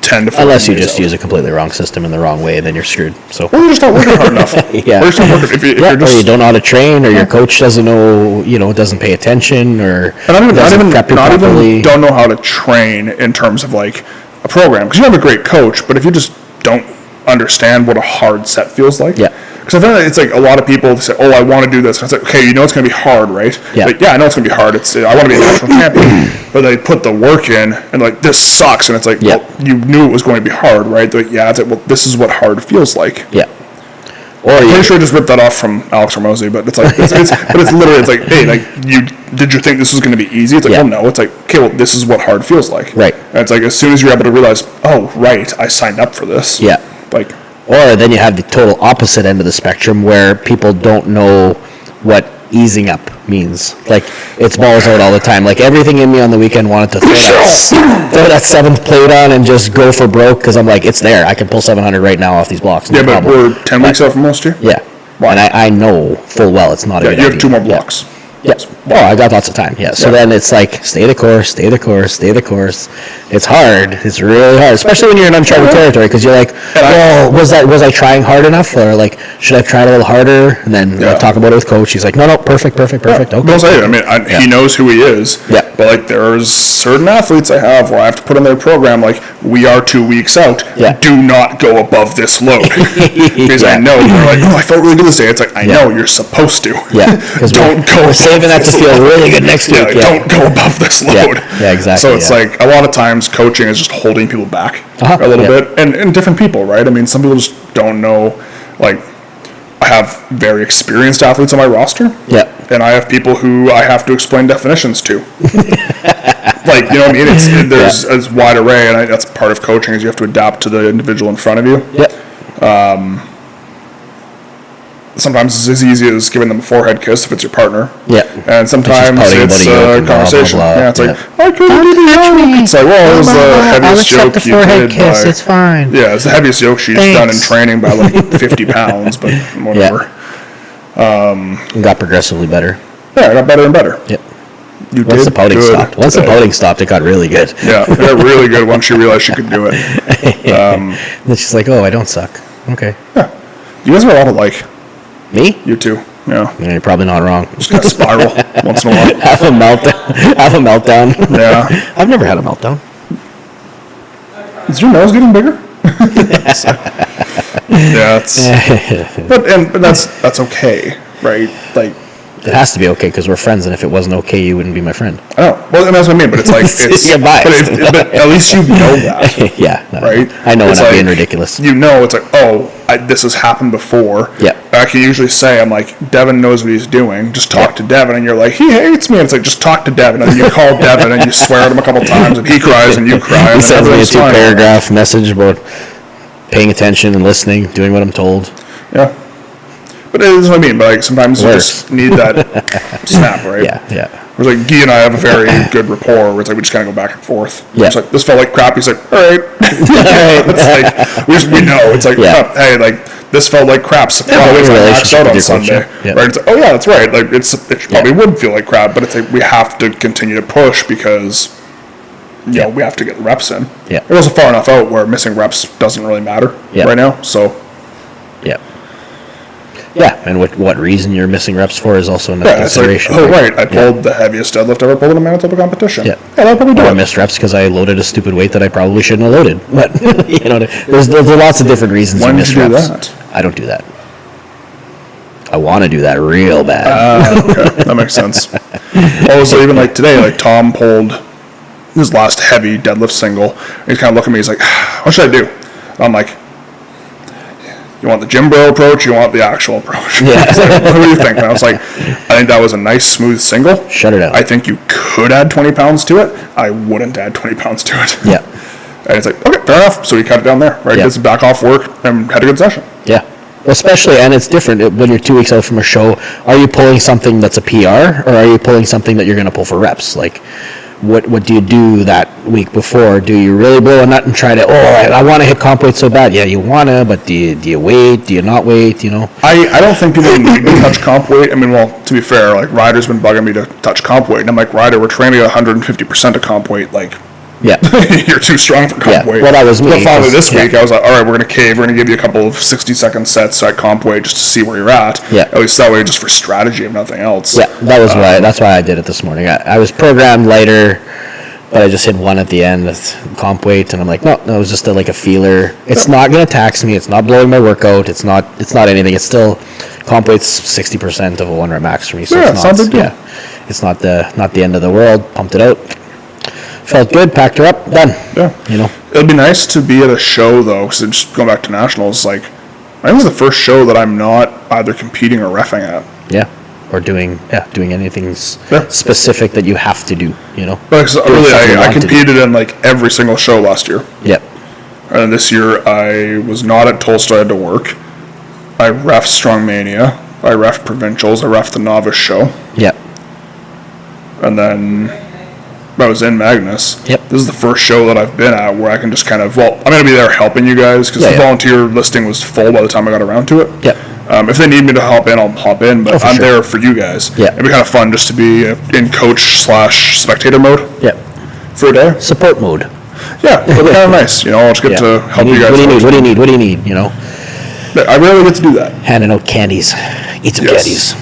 10 to 14 unless you days just out. use a completely wrong system in the wrong way, then you're screwed. So. Or you're just not working hard enough. Yeah. Or you're just not working. If you're just, or you don't know how to train, or your coach doesn't know, doesn't pay attention, or doesn't prep you properly. Don't know how to train in terms of like a program, because you have a great coach, but if you just don't understand what a hard set feels like. Yeah. Because I feel like it's like a lot of people say, "Oh, I want to do this." And it's like, okay, it's going to be hard, right? Yeah. Like, I know it's going to be hard. I want to be a national champion, but they put the work in, and like, this sucks, and it's like, well, you knew it was going to be hard, right? They're like, it's like, well, this is what hard feels like. Yeah. Or I'm pretty sure I just ripped that off from Alex Hormozy, but it's like, it's literally, it's like, hey, like, did you think this was going to be easy? It's like, well, no. It's like, okay, well, this is what hard feels like. Right. And it's like, as soon as you're able to realize, oh, right, I signed up for this. Yeah. Like, or then you have the total opposite end of the spectrum where people don't know what easing up means. Like, it's balls out all the time. Like, everything in me on the weekend wanted to throw that seventh plate on and just go for broke, because I'm like, it's there. I can pull 700 right now off these blocks. No problem. We're 10 weeks out from most year? Yeah. Why? And I know full well it's not a good idea. You have 2 more blocks. Yeah. Oh, I got lots of time. Yeah. So then it's like, stay the course. It's hard. It's really hard, especially when you're in uncharted territory, because you're like, was I trying hard enough, or like, should I have tried a little harder? And then talk about it with coach. He's like, no, perfect. Okay. He knows who he is. Yeah. But like, there's certain athletes I have where I have to put in their program, like, we are 2 weeks out. Yeah. Do not go above this load. Because I know you're like, I felt really good this day. It's like, I know you're supposed to. Yeah. Don't go. We're saving that to feel really good next week. Don't go above this load. Yeah, exactly. So it's like, a lot of times coaching is just holding people back a little bit, and different people, right? I mean, some people just don't know. Like, I have very experienced athletes on my roster. Yeah. And I have people who I have to explain definitions to. Like, you know what I mean? There's a wide array, and that's part of coaching, is you have to adapt to the individual in front of you. Yep. Sometimes it's as easy as giving them a forehead kiss if it's your partner. Yeah. And sometimes it's a conversation. Blah, blah, blah. Yeah, it's like, I couldn't do the yoke. It's like, well, it was the heaviest yoke you did by... It's fine. Yeah, it's the heaviest yoke she's done in training by like 50 pounds, but whatever. It got progressively better. Yeah, it got better and better. Yep. Once the pouting stopped. Once the pouting stopped, it got really good. Yeah, it got really good once she realized she could do it. And then she's like, oh, I don't suck. Okay. Yeah. You guys are a lot alike. Me? You too. Yeah. You're probably not wrong. Just got to spiral once in a while. Have a meltdown. Yeah. I've never had a meltdown. Is your nose getting bigger? Yeah, but that's okay, right? Like, it has to be okay, because we're friends, and if it wasn't okay, you wouldn't be my friend. Oh, well, and that's what I mean. But it's like, it's You're biased. but at least you know that. Yeah, no, right. I know it's when I'm like, being ridiculous. You know, it's like, this has happened before. Yeah. I can usually say, I'm like, Devin knows what he's doing. Just talk to Devin, and you're like, he hates me. And it's like, just talk to Devin, and you call Devin, and you swear at him a couple times, and he cries, and you cry. He and sends me a everything's fine. 2-paragraph message about paying attention and listening, doing what I'm told. Yeah. But it is what I mean. But like sometimes you just need that snap, right? Yeah. Whereas like Guy and I have a very good rapport where it's like we just kind of go back and forth. Yeah. It's like this felt like crap. He's like, all right. It's like we know. It's like hey, like this felt like crap. So probably I maxed out on Sunday, right? It's like, oh yeah, that's right. Like it probably would feel like crap, but it's like we have to continue to push because you know we have to get reps in. Yeah. It wasn't far enough out where missing reps doesn't really matter right now. So yeah, and what reason you're missing reps for is also another consideration. Like, right, I pulled the heaviest deadlift ever pulled in a Manitoba competition. Yeah, I'll probably do it. I missed reps because I loaded a stupid weight that I probably shouldn't have loaded. But you know, there's lots of different reasons you miss reps. That? I don't do that. I want to do that real bad. Okay, that makes sense. So even like today, like Tom pulled his last heavy deadlift single. And he's kind of looking at me. He's like, "What should I do?" And I'm like, you want the gym bro approach? You want the actual approach? Yeah. Like, what do you think? And I was like, I think that was a nice, smooth single. Shut it out. I think you could add 20 pounds to it. I wouldn't add 20 pounds to it. Yeah. And it's like, okay, fair enough. So we cut it down there, right? Did some back off work and had a good session. Yeah. Well, especially, and it's different when you're 2 weeks out from a show. Are you pulling something that's a PR, or are you pulling something that you're going to pull for reps? Like, what do you do that week before? Do you really blow a nut and try to, I want to hit comp weight so bad? Yeah, you want to, but do you wait? Do you not wait, you know? I don't think people need to touch comp weight. I mean, well, to be fair, like, Ryder's been bugging me to touch comp weight. And I'm like, Ryder, we're training at 150% of comp weight. Like, yeah, you're too strong for comp weight. Well, that was me. But finally this week, I was like, all right, we're going to cave. We're going to give you a couple of 60-second sets at comp weight just to see where you're at. Yeah. At least that way, just for strategy, if nothing else. Yeah, that's why I did it this morning. I was programmed lighter, but I just hit one at the end with comp weight, and I'm like, no, it was just a feeler. It's not going to tax me. It's not blowing my workout. It's not anything. It's still, comp weight's 60% of a 1 rep max for me. So it's not the end of the world. Pumped it out. Felt good, packed her up, done. Yeah. You know. It'd be nice to be at a show, though, because just going back to nationals, like, I think it was the first show that I'm not either competing or reffing at. Yeah. Or doing anything specific that you have to do, you know. But really, I competed in like every single show last year. Yep. And this year I was not at Tolstoy, I had to work. I reffed Strongmania. I reffed Provincials. I reffed the Novice Show. Yep. And then I was in Magnus. Yep. This is the first show that I've been at where I can just kind of, I'm going to be there helping you guys because the volunteer listing was full by the time I got around to it. Yep. If they need me to hop in, I'll hop in, but I'm there for you guys. Yeah. It'd be kind of fun just to be in coach/spectator mode. Yep. For a day. Support mode. Yeah, it'd be kind of nice. You know, I'll just get to help you guys. What do you need? You know. I rarely get to do that. Handing out candies. Eat some candies.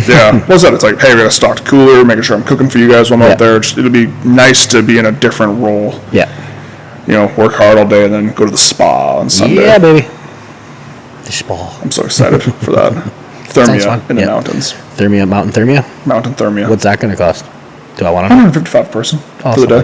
Yeah. What's that? It's like, hey, we got to stock the cooler, making sure I'm cooking for you guys when I'm out there. It'll be nice to be in a different role. Yeah. You know, work hard all day and then go to the spa on Sunday. Yeah, baby. The spa. I'm so excited for that. Thermia in the mountains. Mountain Thermia? Mountain Thermia. What's that going to cost? Do I want to know? 155 person for the day.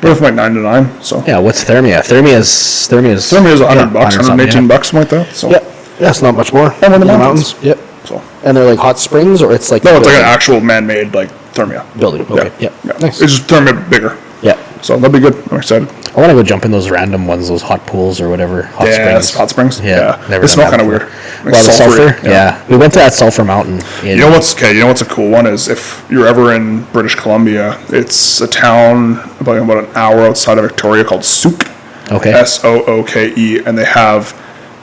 We're from like 9 to 9. So. Yeah, what's Thermia? Thermia's $100, $118, something like that. So. Yep. That's not much more. And in the mountains. Yep. So. And they're like hot springs, or it's like... No, it's like an actual man-made like Thermia. Building. Okay. Yeah. Nice. It's just Thermia bigger. Yeah. So that'd be good. I'm excited. I want to go jump in those random ones, those hot pools or whatever. Hot springs. Yeah. They smell kind of weird. Like the sulfur. Yeah. We went to that Sulphur Mountain. You know what's a cool one is if you're ever in British Columbia, it's a town about an hour outside of Victoria called Sook. Okay. Sooke, and they have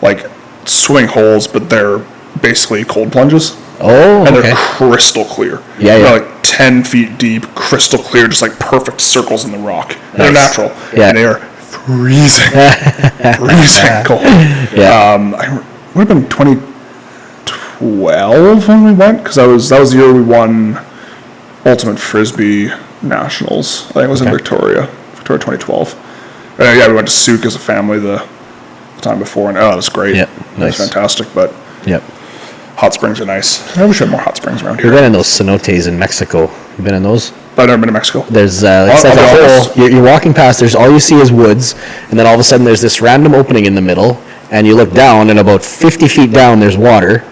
like swimming holes, but they're basically cold plunges. Oh, and they're crystal clear. Yeah. They're like 10 feet deep, crystal clear, just like perfect circles in the rock. Nice. They're natural. Yeah. And they are freezing. Freezing cold. Yeah. It would have been 2012 when we went, because that was the year we won Ultimate Frisbee Nationals. I think it was in Victoria 2012. And we went to Souk as a family the time before, and it was great. Yep. It was fantastic, but hot springs are nice. I wish we had more hot springs around here. We've been in those cenotes in Mexico. You been in those? I've never been to Mexico. There's it's like a hole. You're walking past. There's all you see is woods, and then all of a sudden there's this random opening in the middle, and you look down, and about 50 feet down there's water.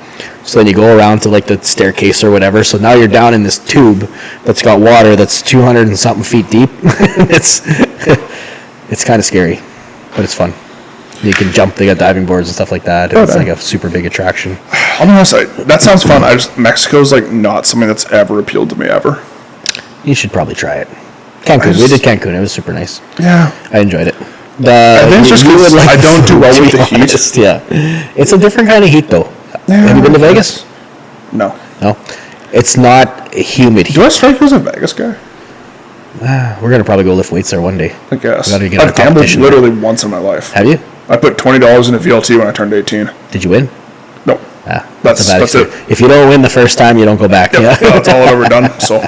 So then you go around to like the staircase or whatever. So now you're down in this tube that's got water that's 200 and something feet deep. It's kind of scary, but it's fun. You can jump. They got diving boards and stuff like that. It's like a super big attraction. I'll be honest, that sounds fun. Mexico's like not something that's ever appealed to me ever. You should probably try it. Cancun. We did Cancun. It was super nice. Yeah. I enjoyed it. I think it's just because I don't do well with the heat. Yeah. It's a different kind of heat, though. Yeah, have you been to Vegas? No. No. It's not humid heat. Do I strike you as a Vegas guy? We're going to probably go lift weights there one day. I guess. I've gambled literally once in my life. Have you? I put $20 in a VLT when I turned 18. Did you win? No. That's it. If you don't win the first time, you don't go back. Yep. Yeah, that's all I've ever done. So.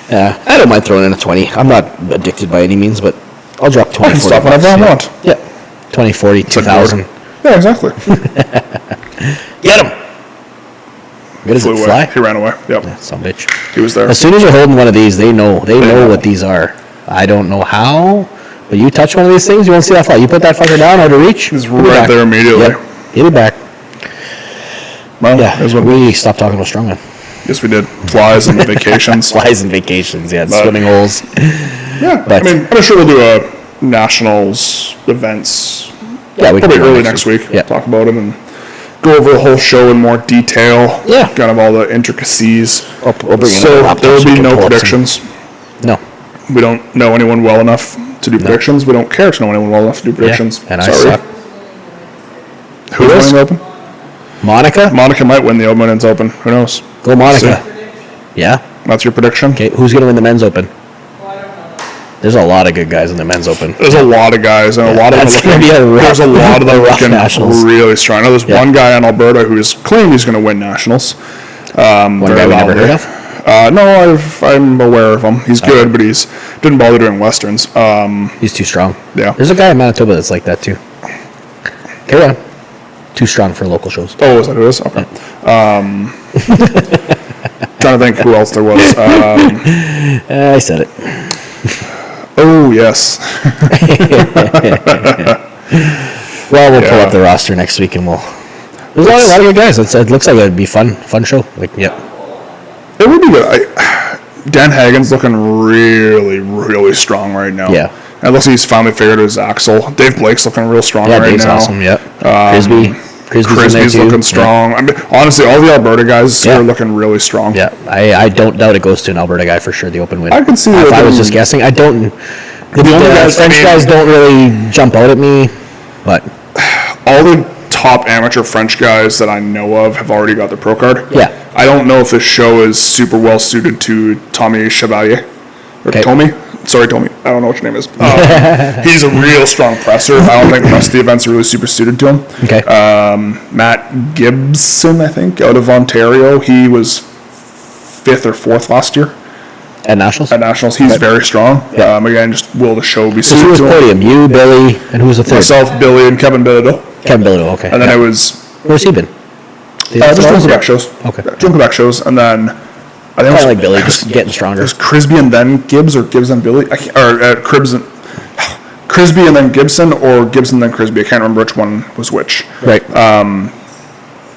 Yeah, I don't mind throwing in a 20. I'm not addicted by any means, but I'll drop 20. I can stop whenever I want. Yeah. 20, 40, 2,000. Yeah, exactly. Get him! Good as it fly? He ran away. Yep. Yeah, some bitch. He was there. As soon as you're holding one of these, they know what these are. I don't know how, but you touch one of these things, you won't see that fly. You put that fucker down out of reach. He's right there immediately. Yep. Get it back. Well, yeah, we stopped talking about Strongman. Yes, we did. Flies and vacations. Flies and vacations, yeah. Swimming holes. Yeah, but, I mean, I'm sure we'll do a nationals events. Yeah, we can probably early next week. Yeah. Talk about them and go over the whole show in more detail. Yeah. Kind of all the intricacies. We'll bring so there will be no predictions. No. We don't know anyone well enough to do predictions. We don't care to know anyone well enough to do predictions. Yeah, and sorry. I suck. Who's winning the Open? Monica? Monica might win the Men's Open. Who knows? Go Monica. Yeah. That's your prediction? Okay, who's going to win the Men's Open? There's a lot of good guys in the Men's Open. There's a lot of guys, and a lot of them there's a lot of them looking really strong. I know there's one guy in Alberta who's claimed he's going to win nationals. One guy we never heard of? No, I'm aware of him. He's good, but he's didn't bother doing westerns. He's too strong. Yeah. There's a guy in Manitoba that's like that too. Carry on. Too strong for local shows. Oh, is that who it is? Okay. Trying to think who else there was. I said it. Oh, yes. Well, we'll pull up the roster next week and there's a lot of good guys. It looks like it'd be fun show. Like, yeah. It would be good. Dan Hagen's looking really, really strong right now. Yeah. And it looks like he's finally figured out his axle. Dave Blake's looking real strong right Dave's now. Awesome, yeah. Crispy's looking strong. Yeah. I mean, honestly, all the Alberta guys are looking really strong. Yeah, I don't doubt it goes to an Alberta guy for sure, the Open win. I can see if I was just guessing. I don't. The French guys don't really jump out at me, but all the top amateur French guys that I know of have already got their pro card. Yeah. I don't know if this show is super well suited to Tommy Chevalier. Or Tommy. Sorry, Tommy. I don't know what your name is. He's a real strong presser. I don't think the rest of the events are really super suited to him. Okay. Matt Gibson, I think, out of Ontario. He was 5th or 4th last year. At Nationals? He's very strong. Yeah. Again, just will the show be suited to him? So who was podium? You, Billy, and who was the third? Myself, Billy, and Kevin Bilodeau. Okay. And then I was... Where's he been? Just doing Quebec shows. Okay. Doing Quebec shows, and then... I think like Billy, just getting stronger. It was Crisby and then Gibbs, or Gibbs and Billy? Crisby and then Gibson, or Gibson then Crisby. I can't remember which one was which. Right.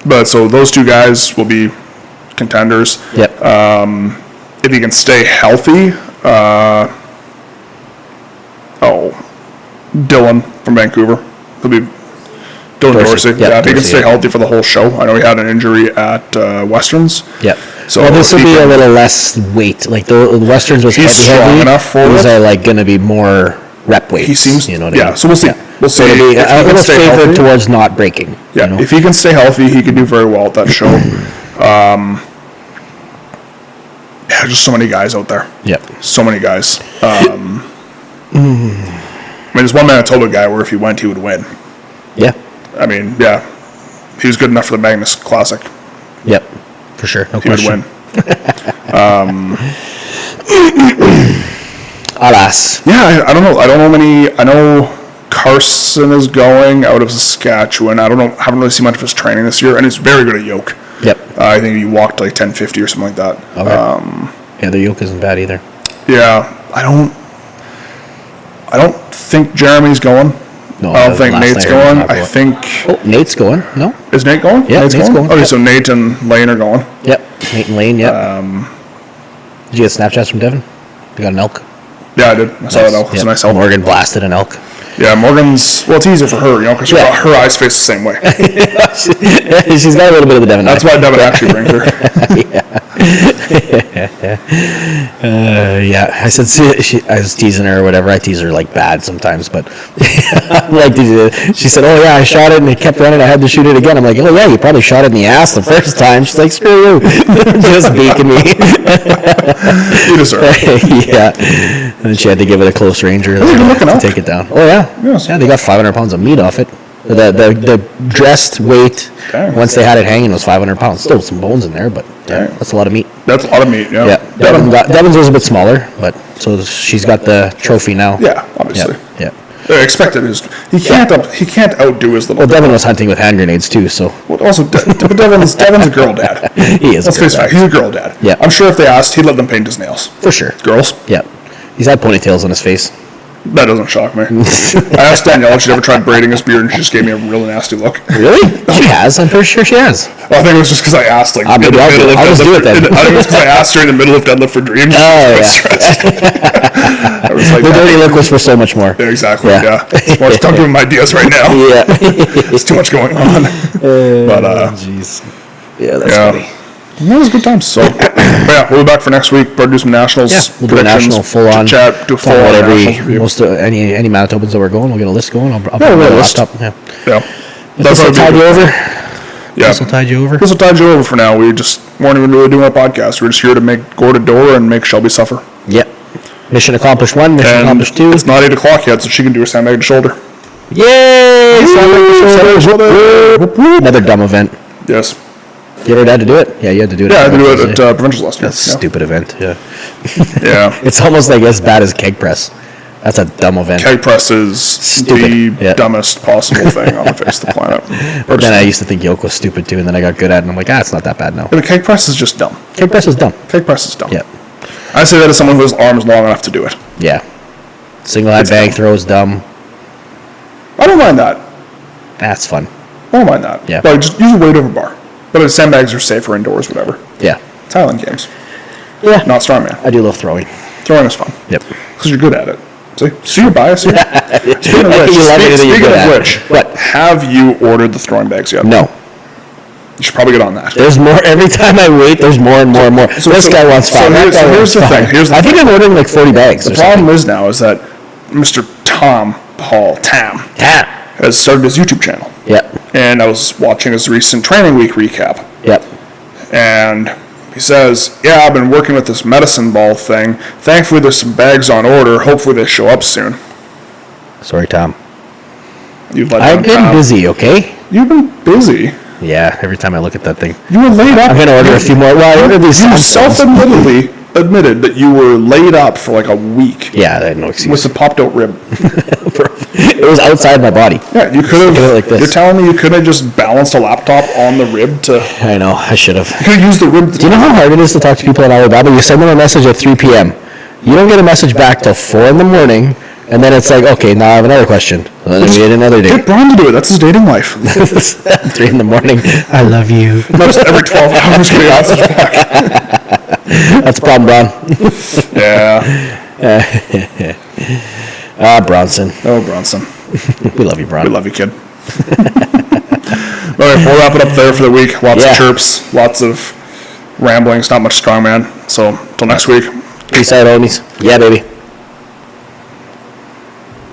But so those two guys will be contenders. Yep. If he can stay healthy, Dylan from Vancouver. He'll be Dylan Dorsey. Yeah, if he can stay healthy for the whole show. I know he had an injury at Westerns. Yep. So this will be a little less weight. Like the Westerns was strong enough for these are like going to be more rep weights. He seems, you know what I mean? So we'll see. We'll see. So it'll be a little favored towards not breaking. Yeah, you know? If he can stay healthy, he could do very well at that show. Just so many guys out there. Yep. So many guys. I mean, there's one Manitoba guy where if he went, he would win. Yeah. I mean, he was good enough for the Magnus Classic. Yep, for sure. No he question. Would win. Alas. Yeah, I don't know. I don't know many. I know Carson is going out of Saskatchewan. I don't know. Haven't really seen much of his training this year, and he's very good at yoke. Yep. I think he walked like 10:50 or something like that. Okay. The yoke isn't bad either. Yeah, I don't think Jeremy's going. No, I don't think Nate's going. I think... Oh, Nate's going. No? Is Nate going? Yeah, Nate's going. Okay, so Nate and Lane are going. Yep, Nate and Lane, yep. Did you get Snapchats from Devin? You got an elk? Yeah, I did. I saw that elk. It's a nice elk. Morgan blasted an elk. Yeah, Morgan's, well, it's easier for her, because her eyes face the same way. She's got a little bit of the Devin. That's why Devin actually brings her. Yeah, I said I was teasing her or whatever. I tease her like bad sometimes, but like she said, "Oh yeah, I shot it and it kept running. I had to shoot it again." I'm like, "Oh yeah, you probably shot it in the ass the first time." She's like, "Screw you," just beaking me. You deserve it. Yeah, and then she had to give it a close ranger to take it down. Oh yeah, yes. Yeah, they got 500 pounds of meat off it. The dressed weight, once they had it hanging, was 500 pounds. Still some bones in there, but that's a lot of meat. That's a lot of meat, yeah. Devin's was a bit smaller, but so she's got the trophy now. Yeah, obviously. Yeah. Expected he can't outdo his little. Well, Devin was hunting with hand grenades too, so. Well, also, Devin's a girl dad. He is. Let's face it, he's a girl dad. Yeah. I'm sure if they asked, he'd let them paint his nails. For sure. Girls. Yeah. He's had ponytails on his face. That doesn't shock me. I asked Danielle if she'd ever tried braiding his beard, and she just gave me a really nasty look. Really? She has. I'm pretty sure she has. Well, I think it was just because I asked, I'll just do it then. I think it was because I asked her in the middle of Deadlift for Dreams. Oh, yeah. I was like, the dirty look was for so much more. Yeah, exactly, yeah. Well, don't give him ideas right now. Yeah. There's too much going on. Jeez. Yeah, that's funny. That was a good time. So, yeah, we'll be back for next week. Probably do some nationals. Yeah, we'll do a national full-on. Chat, do a full-on nationals review. Most any Manitobans that we're going, we'll get a list going. I'll put a list. laptop. Yeah. That's what tied you over. Yeah. This will tide you over. This will tide you over for now. We just weren't even really doing a podcast. We're just here to make Gord a door and make Shelby suffer. Yep. Mission accomplished 1. Mission accomplished 2. It's not 8 o'clock yet, so she can do her sandbag to shoulder. Yay! Sandbag to shoulder. Another dumb event. Yes. You ever had to do it? Yeah, you had to do it. Yeah, I had to do it at Provincials last year. That's a stupid event, yeah. Yeah. It's almost like as bad as keg press. That's a dumb event. Keg press is stupid. Dumbest possible thing on the face of the planet. But then I used to think yoke was stupid too, and then I got good at it, and I'm like, it's not that bad now. Yeah, the keg press is just dumb. Keg press is dumb. Keg press is dumb. Yeah. I say that as someone who has arms long enough to do it. Yeah. Single head bag throw is dumb. I don't mind that. That's fun. I don't mind that. Yeah. Like, just use a weight over bar. But sandbags are safer indoors, whatever. Yeah. It's Highland Games. Yeah. Not Strongman. I do love throwing. Throwing is fun. Yep. Because you're good at it. See your bias here? Speaking of which, what? Have you ordered the throwing bags yet? No. You should probably get on that. There's more. Every time I wait, there's more and more and more. So this guy wants 5. Here's the thing. I think I'm ordering like 40 bags. The problem is now is that Mr. Tam has started his YouTube channel. Yep. And I was watching his recent training week recap. Yep. And he says, yeah, I've been working with this medicine ball thing. Thankfully, there's some bags on order. Hopefully, they show up soon. Sorry, Tom. I've been busy, okay? You've been busy. Yeah, every time I look at that thing. You were laid up. I'm going to order a few more. Well, I ordered these. You self-admittedly admitted that you were laid up for like a week. Yeah, I had no excuse. With a popped-out rib. It was outside my body. Yeah, you could have. Like this. You're telling me you could have just balanced a laptop on the rib to. I know. I should have. You could have used the rib. Do you know how hard it is to talk to people in Alabama? You send them a message at 3 p.m. You don't get a message back till 4 in the morning, and then it's like, okay, now I have another question. And then we get another day. Get Brian to do it. That's his dating life. 3 in the morning. I love you. Not just every 12 hours getting a message back. That's a problem, Bron. Yeah. Bronson. Oh, Bronson. We love you, Bron. We love you, kid. All right, we'll wrap it up there for the week. Lots of chirps, lots of ramblings, not much strongman. So, until next week. Peace out, homies. Yeah, baby.